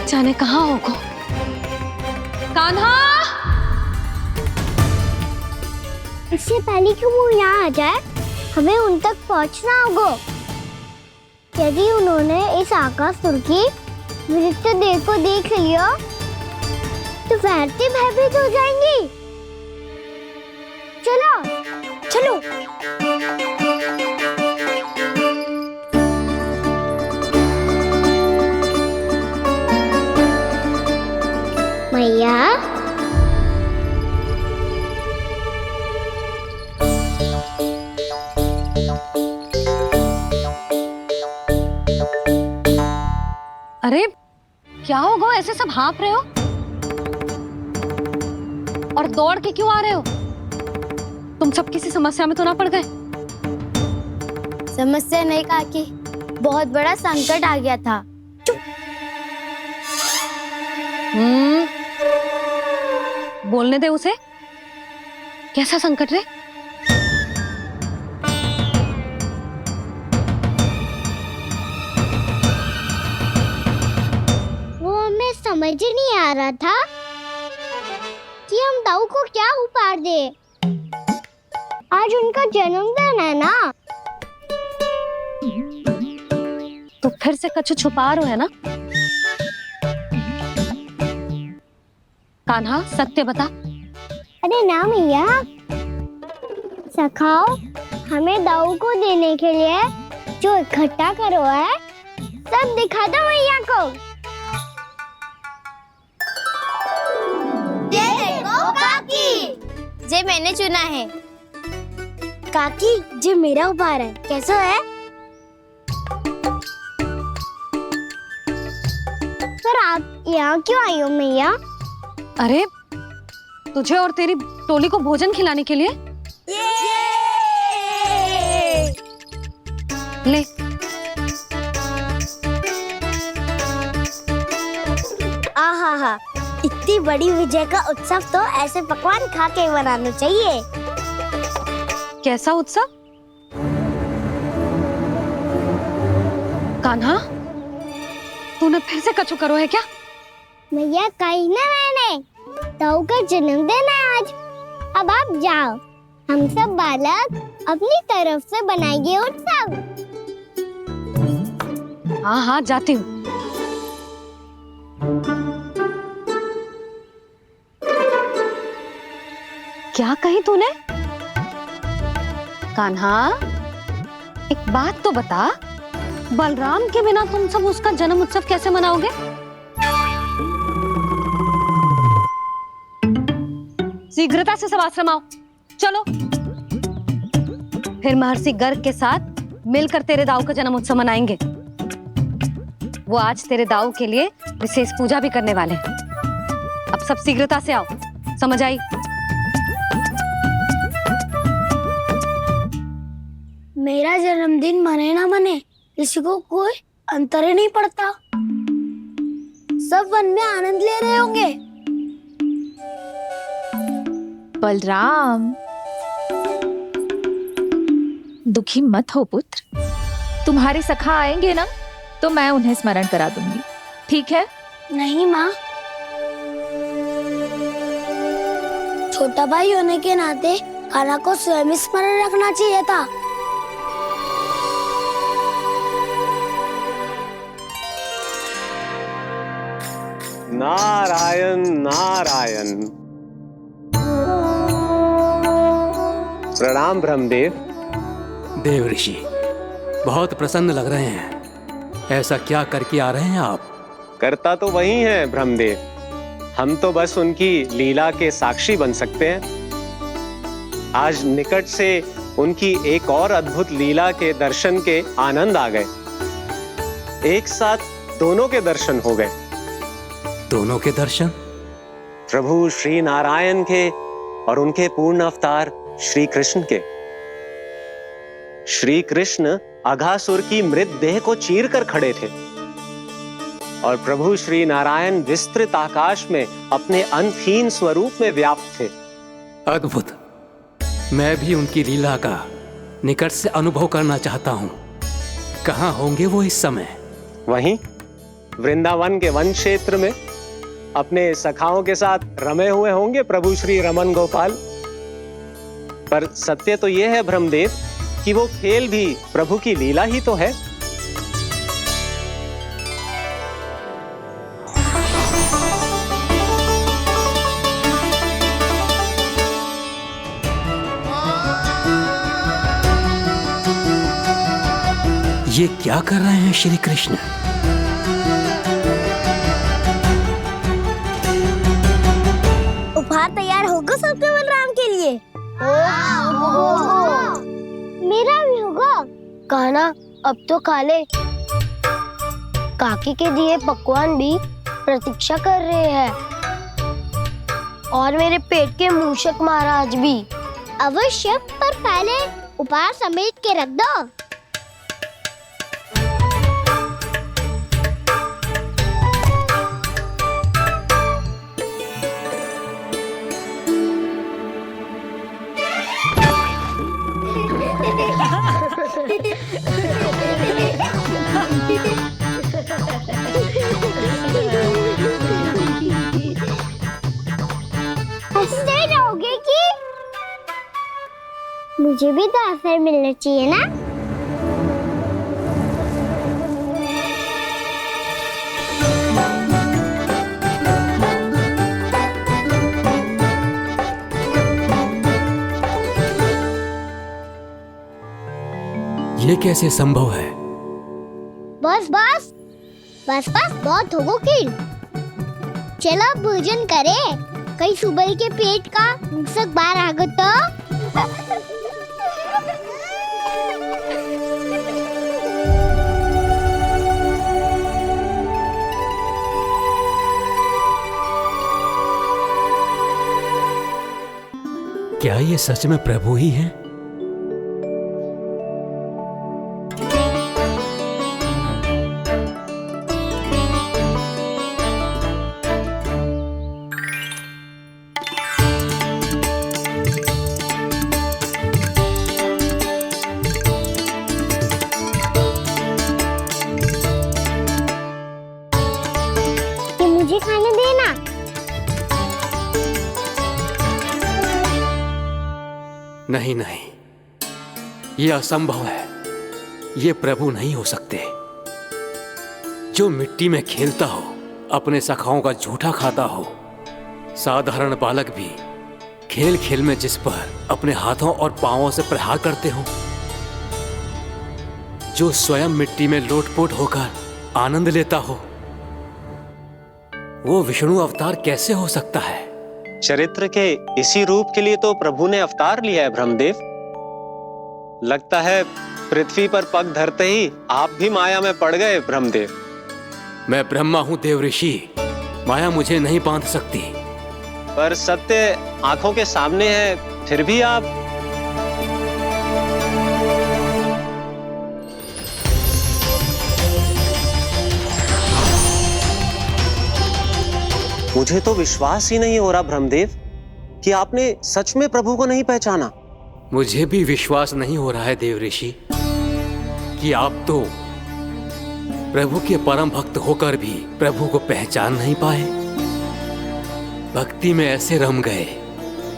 जाने कहाँ होगो? कान्हा! इससे पहले कि वो यहाँ आ जाए, हमें उन तक पहुँचना होगा। यदि उन्होंने इस आकासुर की नृत्य देह को देख लिया, तो वैरती भयभीत हो जाएंगी। चलो, चलो। मैया। अरे क्या हो गो, ऐसे सब हाँफ रहे हो और दौड़ के क्यों आ रहे हो? तुम सब किसी समस्या में तो ना पड़ गए? समस्या नहीं काकी, बहुत बड़ा संकट आ गया था। बोलने दे उसे। कैसा संकट रे? वो हमें समझ ही नहीं आ रहा था कि हम दाऊ को क्या उपहार दे। आज उनका जन्मदिन है ना। तो फिर से कछु छुपा रहे हो है ना? कान्हा सत्य बता। अरे ना मैया, सखाओ हमें दाऊ को देने के लिए जो इकट्ठा करो है सब दिखा दो मैया को। ये देखो काकी, जे मैंने चुना है। काकी जे मेरा उपहार है, कैसा है? पर आप यहाँ क्यों आई हो मैया? अरे तुझे और तेरी टोली को भोजन खिलाने के लिए। ले। आहा, इतनी बड़ी विजय का उत्सव तो ऐसे पकवान खा के मनाना चाहिए। कैसा उत्सव? कान्हा तूने फिर से कछु करो है क्या? मैया कही ना मैंने, दाऊ का जन्मदिन है आज। अब आप जाओ, हम सब बालक अपनी तरफ से बनाएंगे उत्सव। हाँ हाँ जाती हूँ। क्या कही तूने? कान्हा एक बात तो बता, बलराम के बिना तुम सब उसका जन्म उत्सव कैसे मनाओगे? शीघ्रता से सब आश्रम आओ, चलो। फिर महर्षि गर्ग के साथ मिलकर तेरे दाऊ का जन्म उत्सव मनाएंगे। वो आज तेरे दाऊ के लिए विशेष पूजा भी करने वाले हैं। अब सब शीघ्रता से आओ, समझ आई? मेरा जन्मदिन मने ना मने, किसी को कोई अंतर ही नहीं पड़ता। सब वन में आनंद ले रहे होंगे। बलराम दुखी मत हो पुत्र, तुम्हारे सखा आएंगे ना तो मैं उन्हें स्मरण करा दूंगी, ठीक है? नहीं माँ, छोटा भाई होने के नाते कान्हा को स्वयं स्मरण रखना चाहिए था। नारायण नारायण। प्रणाम ब्रह्मदेव। देव ऋषि बहुत प्रसन्न लग रहे हैं। ऐसा क्या करके आ रहे हैं आप? करता तो वही है ब्रह्मदेव, हम तो बस उनकी लीला के साक्षी बन सकते हैं। आज निकट से उनकी एक और अद्भुत लीला के दर्शन के आनंद आ गए। एक साथ दोनों के दर्शन हो गए। दोनों के दर्शन? प्रभु श्री नारायण के और उनके पूर्ण अवतार श्री कृष्ण के। श्री कृष्ण अघासुर की मृत देह को चीर कर खड़े थे और प्रभु श्री नारायण विस्तृत आकाश में अपने अंतहीन स्वरूप में व्याप्त थे। अद्भुत। मैं भी उनकी लीला का निकट से अनुभव करना चाहता हूँ। कहाँ होंगे वो इस समय? वहीं वृंदावन के वन क्षेत्र में अपने सखाओं के साथ रमे हुए होंगे प्रभु श्री रमन गोपाल। पर सत्य तो यह है ब्रह्मदेव कि वो खेल भी प्रभु की लीला ही तो है। ये क्या कर रहे हैं श्री कृष्ण? कान्हा अब तो खा ले। काकी के दिए पकवान भी प्रतीक्षा कर रहे हैं और मेरे पेट के मूषक महाराज भी। अवश्य, पर पहले उपहार समेट के रख दो। हंसते रहोगे कि मुझे भी तो अवसर मिलना चाहिए ना। ये कैसे संभव है? बस बस बस बस बहुत हो गई। चलो अब भोजन करें, कहीं सुबह के पेट का मूषक बाहर आ गया तो। क्या ये सच में प्रभु ही हैं? मुझे खाने देना। नहीं नहीं, ये असंभव है। ये प्रभु नहीं हो सकते। जो मिट्टी में खेलता हो, अपने सखाओं का झूठा खाता हो, साधारण बालक भी खेल खेल में जिस पर अपने हाथों और पांवों से प्रहार करते हो, जो स्वयं मिट्टी में लोटपोट होकर आनंद लेता हो, वो विष्णु अवतार कैसे हो सकता है? चरित्र के इसी रूप के लिए तो प्रभु ने अवतार लिया है ब्रह्मदेव। लगता है पृथ्वी पर पग धरते ही आप भी माया में पड़ गए ब्रह्मदेव। मैं ब्रह्मा हूं देव ऋषि, माया मुझे नहीं बांध सकती। पर सत्य आंखों के सामने है, फिर भी आप। मुझे तो विश्वास ही नहीं हो रहा ब्रह्मदेव कि आपने सच में प्रभु को नहीं पहचाना। मुझे भी विश्वास नहीं हो रहा है देव ऋषि कि आप तो प्रभु के परम भक्त होकर भी प्रभु को पहचान नहीं पाए। भक्ति में ऐसे रम गए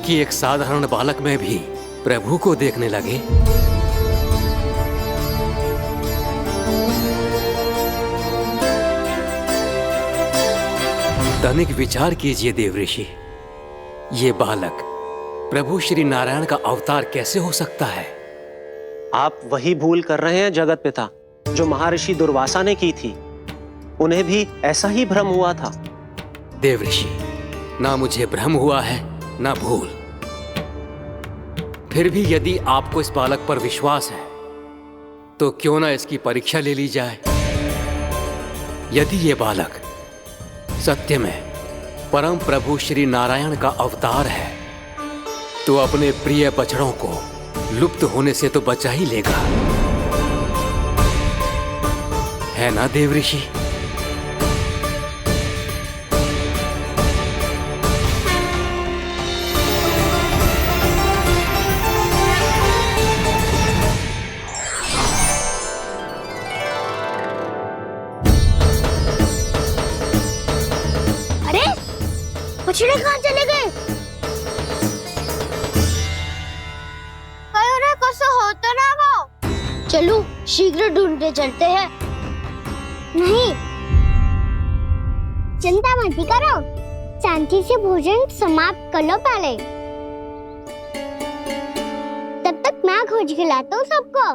कि एक साधारण बालक में भी प्रभु को देखने लगे। तनिक विचार कीजिए देव ऋषि, ये बालक प्रभु श्री नारायण का अवतार कैसे हो सकता है? आप वही भूल कर रहे हैं जगत पिता, जो महर्षि दुर्वासा ने की थी। उन्हें भी ऐसा ही भ्रम हुआ था। देव ऋषि, ना मुझे भ्रम हुआ है ना भूल। फिर भी यदि आपको इस बालक पर विश्वास है तो क्यों ना इसकी परीक्षा ले ली जाए। यदि ये बालक सत्य में परम प्रभु श्री नारायण का अवतार है तो अपने प्रिय बछड़ों को लुप्त होने से तो बचा ही लेगा, है ना देव ऋषि? बछड़े कहाँ चले गए? कैसे होता ना वो? चलो शीघ्र ढूंढते चलते हैं। नहीं, चिंता मत करो, शांति से भोजन समाप्त कर लो पहले। तब तक मैं खोज के लाता हूँ सबको।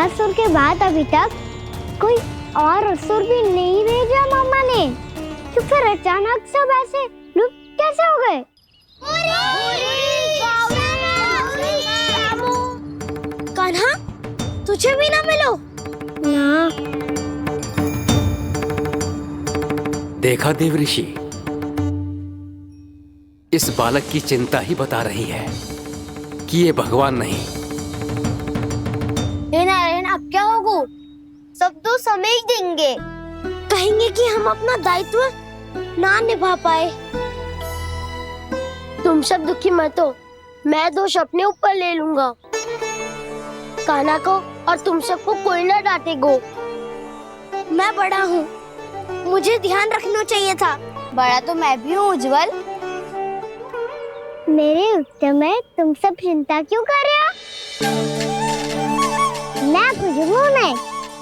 बकासुर के बाद अभी तक कोई और असुर भी नहीं भेजा मामा ने, तो फिर अचानक सब ऐसे लुप्त कैसे हो गए? कान्हा, तुझे भी ना मिलो ना। देखा देव ऋषि, इस बालक की चिंता ही बता रही है कि ये भगवान नहीं। हे नारायण, अब क्या होगा? सब तो समझ देंगे, कहेंगे कि हम अपना दायित्व ना निभा पाए। तुम सब दुखी मत हो, मैं दोष अपने ऊपर ले लूंगा। कान्हा को और तुम सबको कोई ना डांटेगो। मैं बड़ा हूँ, मुझे ध्यान रखना चाहिए था। बड़ा तो मैं भी हूँ उज्जवल। मेरे उत्तर में तुम सब चिंता क्यों कर रहे हो? मैं कुछ हूँ नहीं,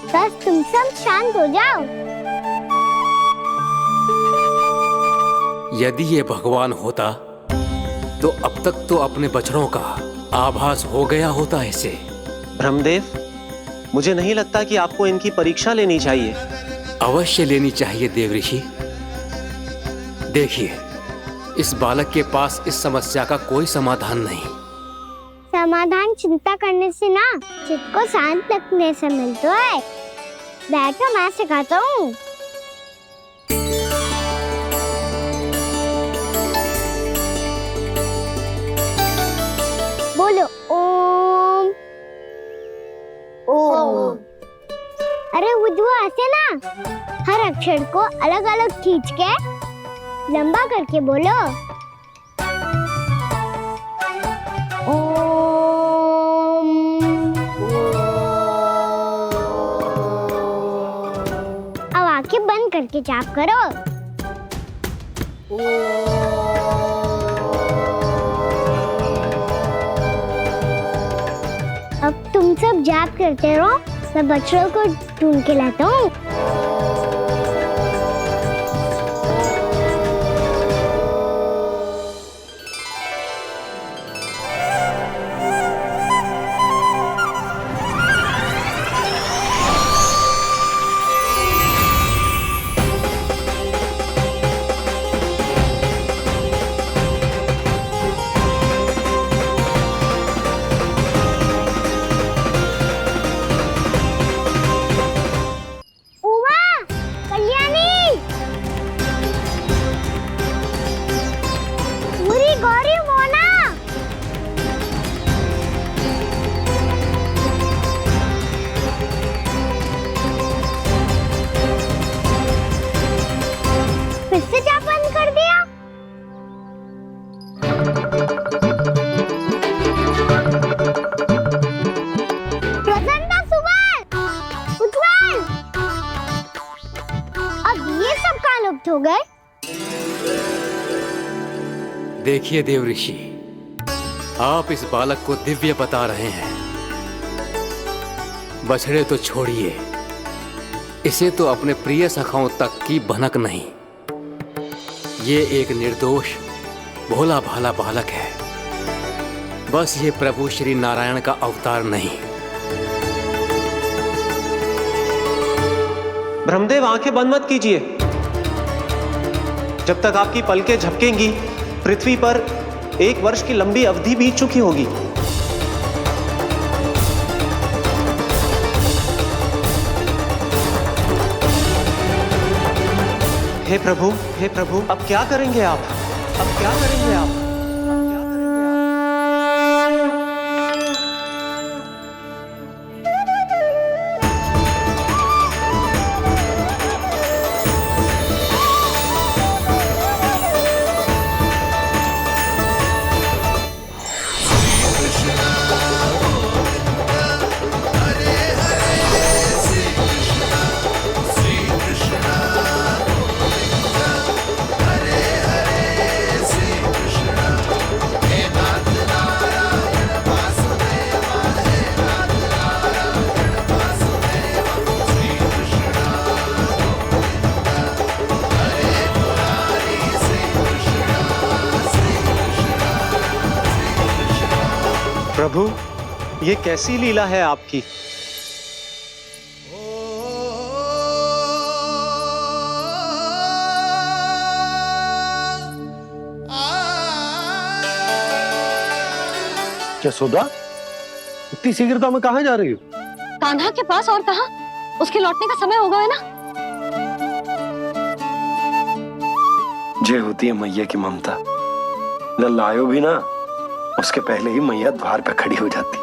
बस तुम सब शांत हो जाओ। यदि ये भगवान होता तो अब तक तो अपने बछड़ों का आभास हो गया होता इसे। ब्रह्मदेव, मुझे नहीं लगता कि आपको इनकी परीक्षा लेनी चाहिए। अवश्य लेनी चाहिए देव ऋषि। देखिए, इस बालक के पास इस समस्या का कोई समाधान नहीं। समाधान चिंता करने से ना, चित्त को शांत रखने से मिलता है। बैठो, मैं सिखाता हूँ। बोलो ओम। ओम। अरे उज्जवा, ऐसे ना हर अक्षर को अलग अलग खींच के लंबा करके बोलो। ओम। अब आंखें बंद करके जाप करो। अब तुम सब जाप करते रहो, मैं बच्चों को ढूंढ के लाता हूँ। हो गए। देखिए देव ऋषि, आप इस बालक को दिव्य बता रहे हैं। बछड़े तो छोड़िए, इसे तो अपने प्रिय सखाओं तक की भनक नहीं। ये एक निर्दोष भोला भाला बालक है, बस ये प्रभु श्री नारायण का अवतार नहीं। ब्रह्मदेव, आंखें बंद मत कीजिए। जब तक आपकी पलकें झपकेंगी, पृथ्वी पर 1 वर्ष की लंबी अवधि बीत चुकी होगी। हे प्रभु, अब क्या करेंगे आप? अब क्या करेंगे आप? प्रभु, ये कैसी लीला है आपकी? जसोदा, इतनी शीघ्रता में कहाँ जा रही हो? कान्हा के पास, और कहाँ? उसके लौटने का समय होगा है ना। जय होती है मैया की ममता। लल्ला आयो भी ना, उसके पहले ही मैया द्वार पे खड़ी हो जाती।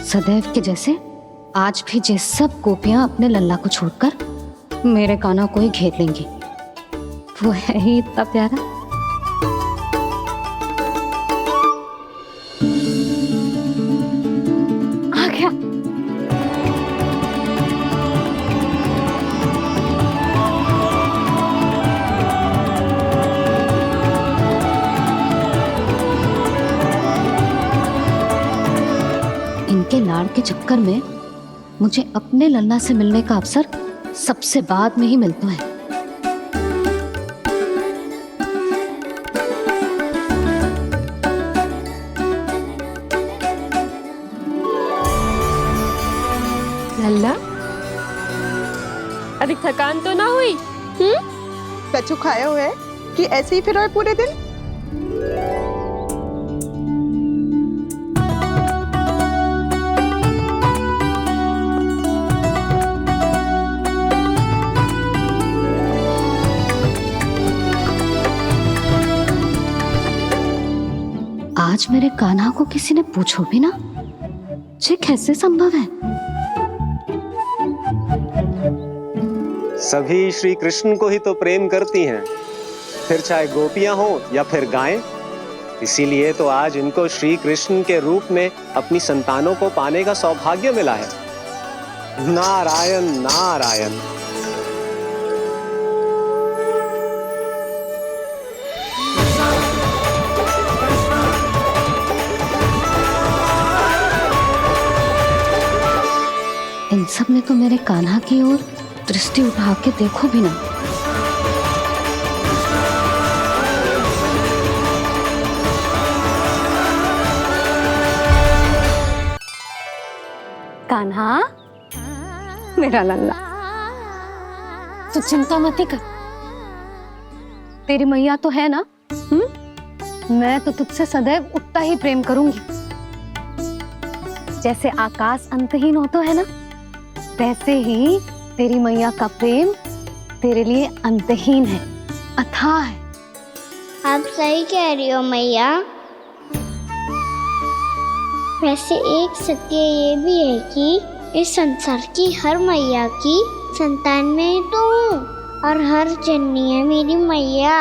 सदैव के जैसे आज भी ये सब गोपियां अपने लल्ला को छोड़कर मेरे कान्हा को ही घेर लेंगी। वो है ही इतना प्यारा। आ गया। इनके लाड़ के चक्कर में मुझे अपने लल्ला से मिलने का अवसर सबसे बाद में ही मिलता है। लल्ला, अभी थकान तो ना हुई? कछु खाया हुआ है कि ऐसे ही फिर पूरे दिन? आज मेरे कान्हा को किसी ने पूछो भी ना, ये कैसे संभव है? सभी श्री कृष्ण को ही तो प्रेम करती हैं, फिर चाहे गोपियां हो या फिर गायें। इसीलिए तो आज इनको श्री कृष्ण के रूप में अपनी संतानों को पाने का सौभाग्य मिला है। नारायण नारायण। इन सब ने तो मेरे कान्हा की ओर दृष्टि उठा के देखो भी ना। कान्हा, मेरा लल्ला, तू चिंता मत कर। तेरी मैया तो है ना? मैं तो तुझसे सदैव उतना ही प्रेम करूंगी। जैसे आकाश अंतहीन होता है ना, वैसे ही तेरी मैया का प्रेम तेरे लिए अंतहीन है, अथाह है। आप सही कह रही हो मैया। वैसे एक सत्य ये भी है कि इस संसार की हर मैया की संतान में तो हूँ, और हर जननी है मेरी मैया।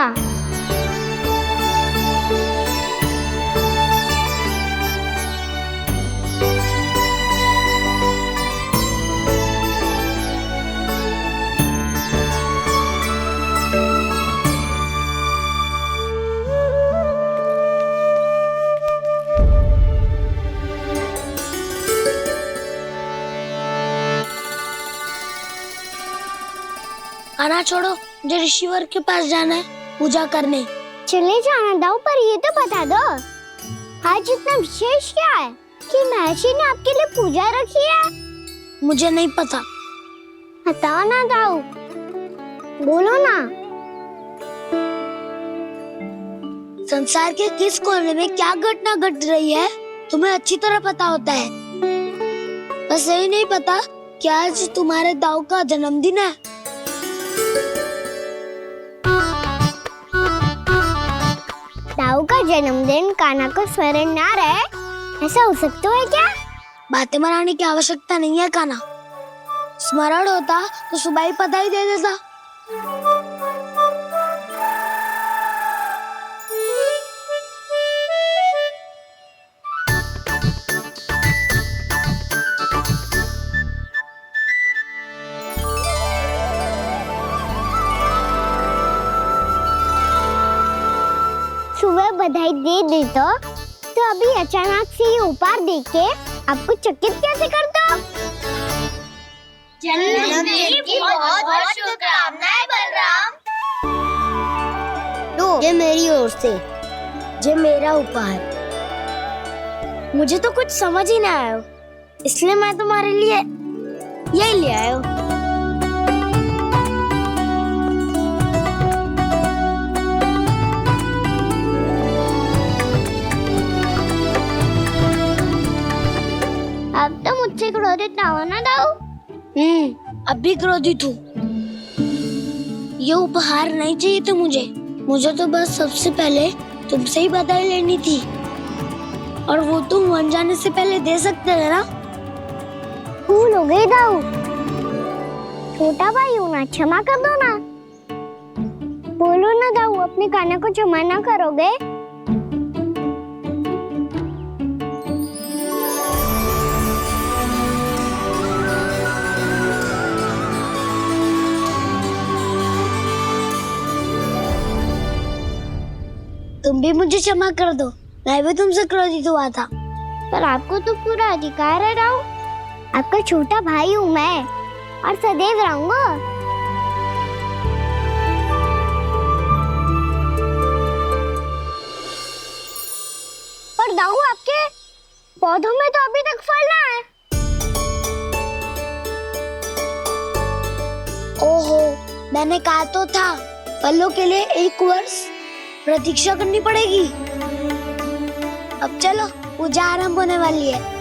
आना छोड़ो, मुझे ऋषिवर के पास जाना है पूजा करने। चले जाना दाऊ, पर ये तो बता दो आज इतना विशेष क्या है कि महर्षि ने आपके लिए पूजा रखी है? मुझे नहीं पता। बताओ ना दाऊ, बोलो ना। संसार के किस कोने में क्या घटना घट रही है तुम्हें अच्छी तरह पता होता है। बस यही नहीं पता कि आज तुम्हारे दाऊ का जन्मदिन है। दाऊ का जन्मदिन कान्हा को स्मरण ना रहे, ऐसा हो सकता है क्या? बातें बनाने की आवश्यकता नहीं है कान्हा। स्मरण होता तो सुबह ही पता ही दे देता। सुबह बधाई दे देता तो अभी अचानक से ये उपहार देख के आपको चकित कैसे कर दो? जन्मदिन की बहुत बहुत शुभकामनाएं ये मेरी ओर से, ये मेरा उपहार। मुझे तो कुछ समझ ही ना आया, इसलिए मैं तुम्हारे लिए यही ले आया हूँ। अब तो मुझसे क्रोधित ना हो ना दाऊ। अब भी क्रोधित हूँ। ये उपहार नहीं चाहिए था मुझे तो बस सबसे पहले तुमसे ही बधाई लेनी थी, और वो तुम बन जाने से पहले दे सकते थे ना। भूल हो गई दाऊ। छोटा भाई हूँ ना, क्षमा कर दो ना। बोलो ना दाऊ, अपने कान्हा को क्षमा ना करोगे? तुम भी मुझे क्षमा कर दो, मैं भी तुमसे क्रोधित हुआ था। पर आपको तो पूरा अधिकार है राव। आपका छोटा भाई हूँ मैं, और सदैव रहूंगा। पर दाऊ, आपके पौधों में तो अभी तक फल ना है। ओहो, मैंने कहा तो था, फलों के लिए 1 वर्ष प्रतीक्षा करनी पड़ेगी। अब चलो, पूजा आरंभ होने वाली है।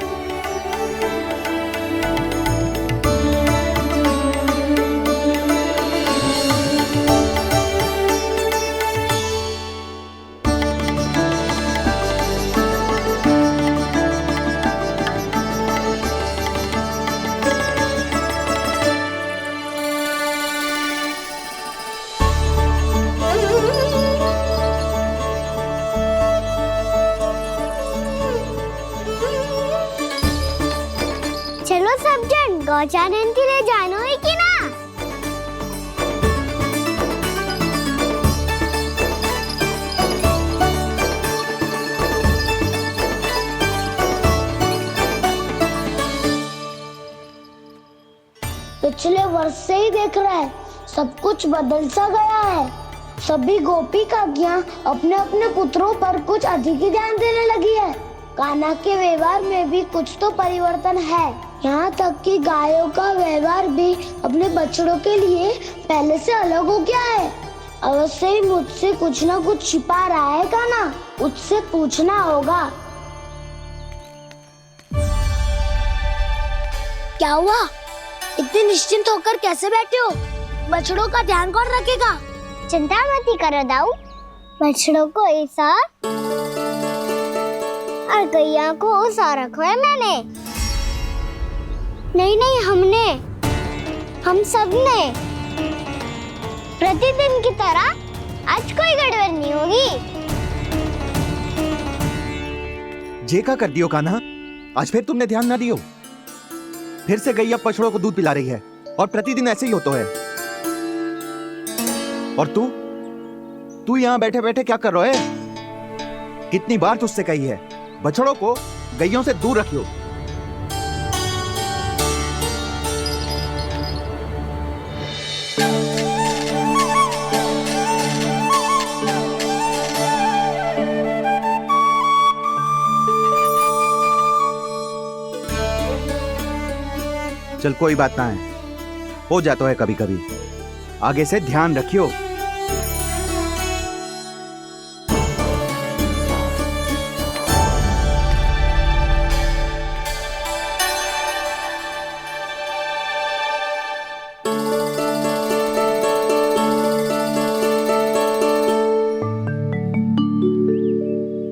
चलो सब जन गौचारण के लिए जानो है कि ना? पिछले वर्ष से ही देख रहा है, सब कुछ बदल सा गया है। सभी गोपी काकियां अपने अपने पुत्रों पर कुछ अधिक ही ध्यान देने लगी है। कान्हा के व्यवहार में भी कुछ तो परिवर्तन है। यहाँ तक कि गायों का व्यवहार भी अपने बछड़ों के लिए पहले से अलग हो गया है। अवश्य ही मुझसे कुछ ना कुछ छिपा रहा है कान्हा, उससे पूछना होगा। क्या हुआ? इतने निश्चिंत होकर कैसे बैठे हो? बछड़ों का ध्यान कौन रखेगा? चिंता मत करो दाऊ, बछड़ों को ऐसा और गैया को उसा रखो है मैंने। नहीं, हम सब ने प्रतिदिन की तरह आज कोई गड़बड़ नहीं होगी। जे का कर दियो कान्हा, आज फिर तुमने ध्यान ना दियो। फिर से गैया बछड़ों को दूध पिला रही है, और प्रतिदिन ऐसे ही होता है। और तू यहाँ बैठे बैठे क्या कर रहा है? कितनी बार तुझसे कही है, बछड़ों को गैयों से दूर रखियो। चल कोई बात ना है, हो जाता है कभी कभी। आगे से ध्यान रखियो।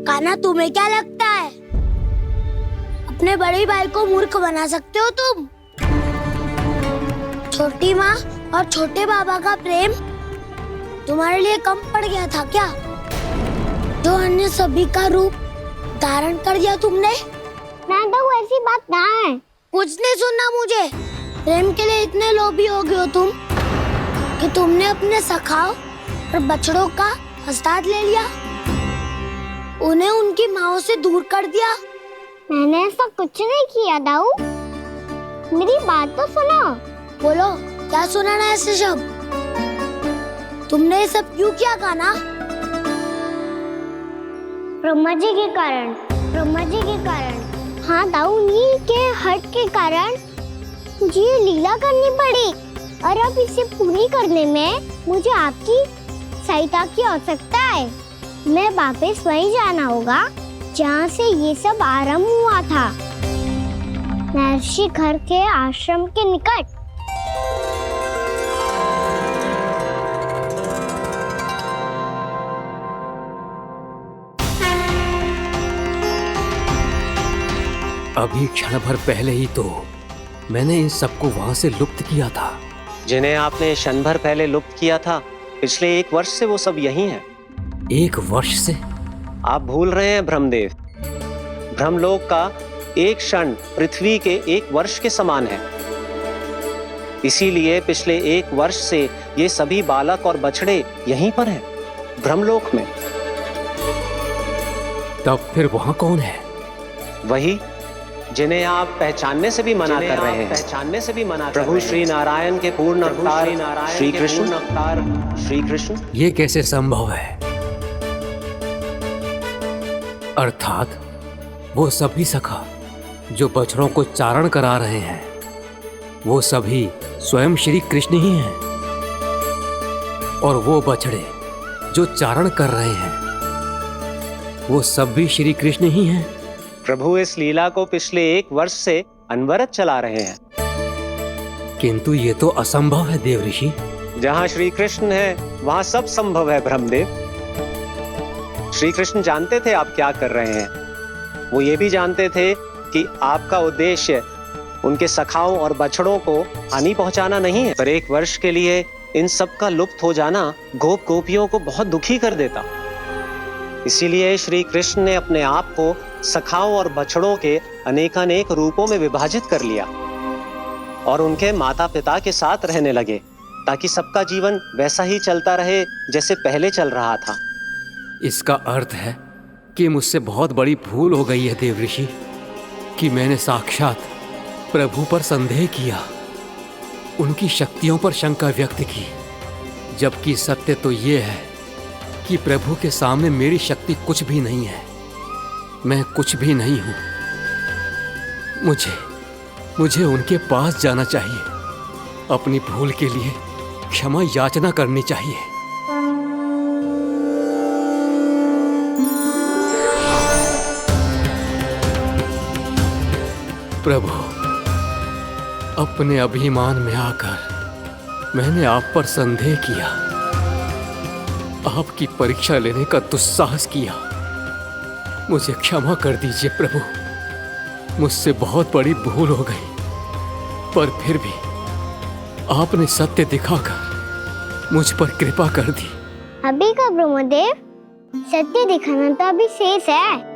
कान्हा, तुम्हें क्या लगता है अपने बड़े भाई को मूर्ख बना सकते हो तुम? छोटी माँ और छोटे बाबा का प्रेम तुम्हारे लिए कम पड़ गया था क्या? जो अन्य सभी का रूप धारण कर दिया तुमने? ना तो ऐसी बात ना है। कुछ नहीं सुनना मुझे। प्रेम के लिए इतने लोभी हो गए हो तुम कि तुमने अपने सखाओं और बछड़ों का हस्ताक्षर ले लिया, उन्हें उनकी माँओं से दूर कर दिया। मैंने ऐसा कुछ नहीं किया दाऊ, मेरी बात तो सुनो। बोलो, क्या सुनाना है ऐसे शब्द? तुमने ये सब क्यों किया कान्हा? ब्रह्मा जी के कारण। हाँ दाऊ, नील के हट के कारण मुझे ये लीला करनी पड़ी, और अब इसे पूरी करने में मुझे आपकी सहायता की आवश्यकता है। मैं वापस वहीं जाना होगा जहाँ से ये सब आरंभ हुआ था, महर्षि घर के आश्रम के निकट। अभी क्षण भर पहले ही तो मैंने इन सबको वहां से लुप्त किया था। जिन्हें आपने क्षण भर पहले लुप्त किया था, पिछले 1 वर्ष से वो सब यहीं हैं। 1 वर्ष से? आप भूल रहे हैं ब्रह्मदेव, ब्रह्मलोक का एक क्षण पृथ्वी के 1 वर्ष के समान है। इसीलिए पिछले 1 वर्ष से ये सभी बालक और बछड़े यहीं पर हैं, ब्रह्मलोक में। तब फिर वहां कौन है? वही जिन्हें आप पहचानने से भी मना कर रहे हैं, प्रभु श्री नारायण के पूर्ण अवतार श्री कृष्ण। ये कैसे संभव है? अर्थात वो सभी सखा जो बछड़ों को चारण करा रहे हैं, वो सभी स्वयं श्री कृष्ण ही हैं, और वो बछड़े जो चारण कर रहे हैं, वो सब भी श्री कृष्ण ही हैं। प्रभु इस लीला को पिछले 1 वर्ष से अनवरत चला रहे हैं। किंतु ये तो असंभव है देव ऋषि। जहाँ श्री कृष्ण है वहाँ सब संभव है ब्रह्मदेव। श्री कृष्ण जानते थे आप क्या कर रहे हैं। वो ये भी जानते थे कि आपका उद्देश्य उनके सखाओं और बछड़ों को हानि पहुंचाना नहीं है, पर 1 वर्ष के लिए इन सब का लुप्त हो जाना गोप गोपियों को बहुत दुखी कर देता। इसीलिए श्री कृष्ण ने अपने आप को सखाओं और बछड़ों के अनेकानेक रूपों में विभाजित कर लिया और उनके माता पिता के साथ रहने लगे, ताकि सबका जीवन वैसा ही चलता रहे जैसे पहले चल रहा था। इसका अर्थ है कि मुझसे बहुत बड़ी भूल हो गई है देव ऋषि, कि मैंने साक्षात प्रभु पर संदेह किया, उनकी शक्तियों पर शंका व्यक्त की, जबकि सत्य तो ये है कि प्रभु के सामने मेरी शक्ति कुछ भी नहीं है, मैं कुछ भी नहीं हूं। मुझे उनके पास जाना चाहिए, अपनी भूल के लिए क्षमा याचना करनी चाहिए। प्रभु, अपने अभिमान में आकर मैंने आप पर संदेह किया, आपकी परीक्षा लेने का दुस्साहस किया। मुझे क्षमा कर दीजिए प्रभु, मुझसे बहुत बड़ी भूल हो गई, पर फिर भी आपने सत्य दिखाकर मुझ पर कृपा कर दी। अभी का ब्रह्मदेव, सत्य दिखाना तो अभी शेष है।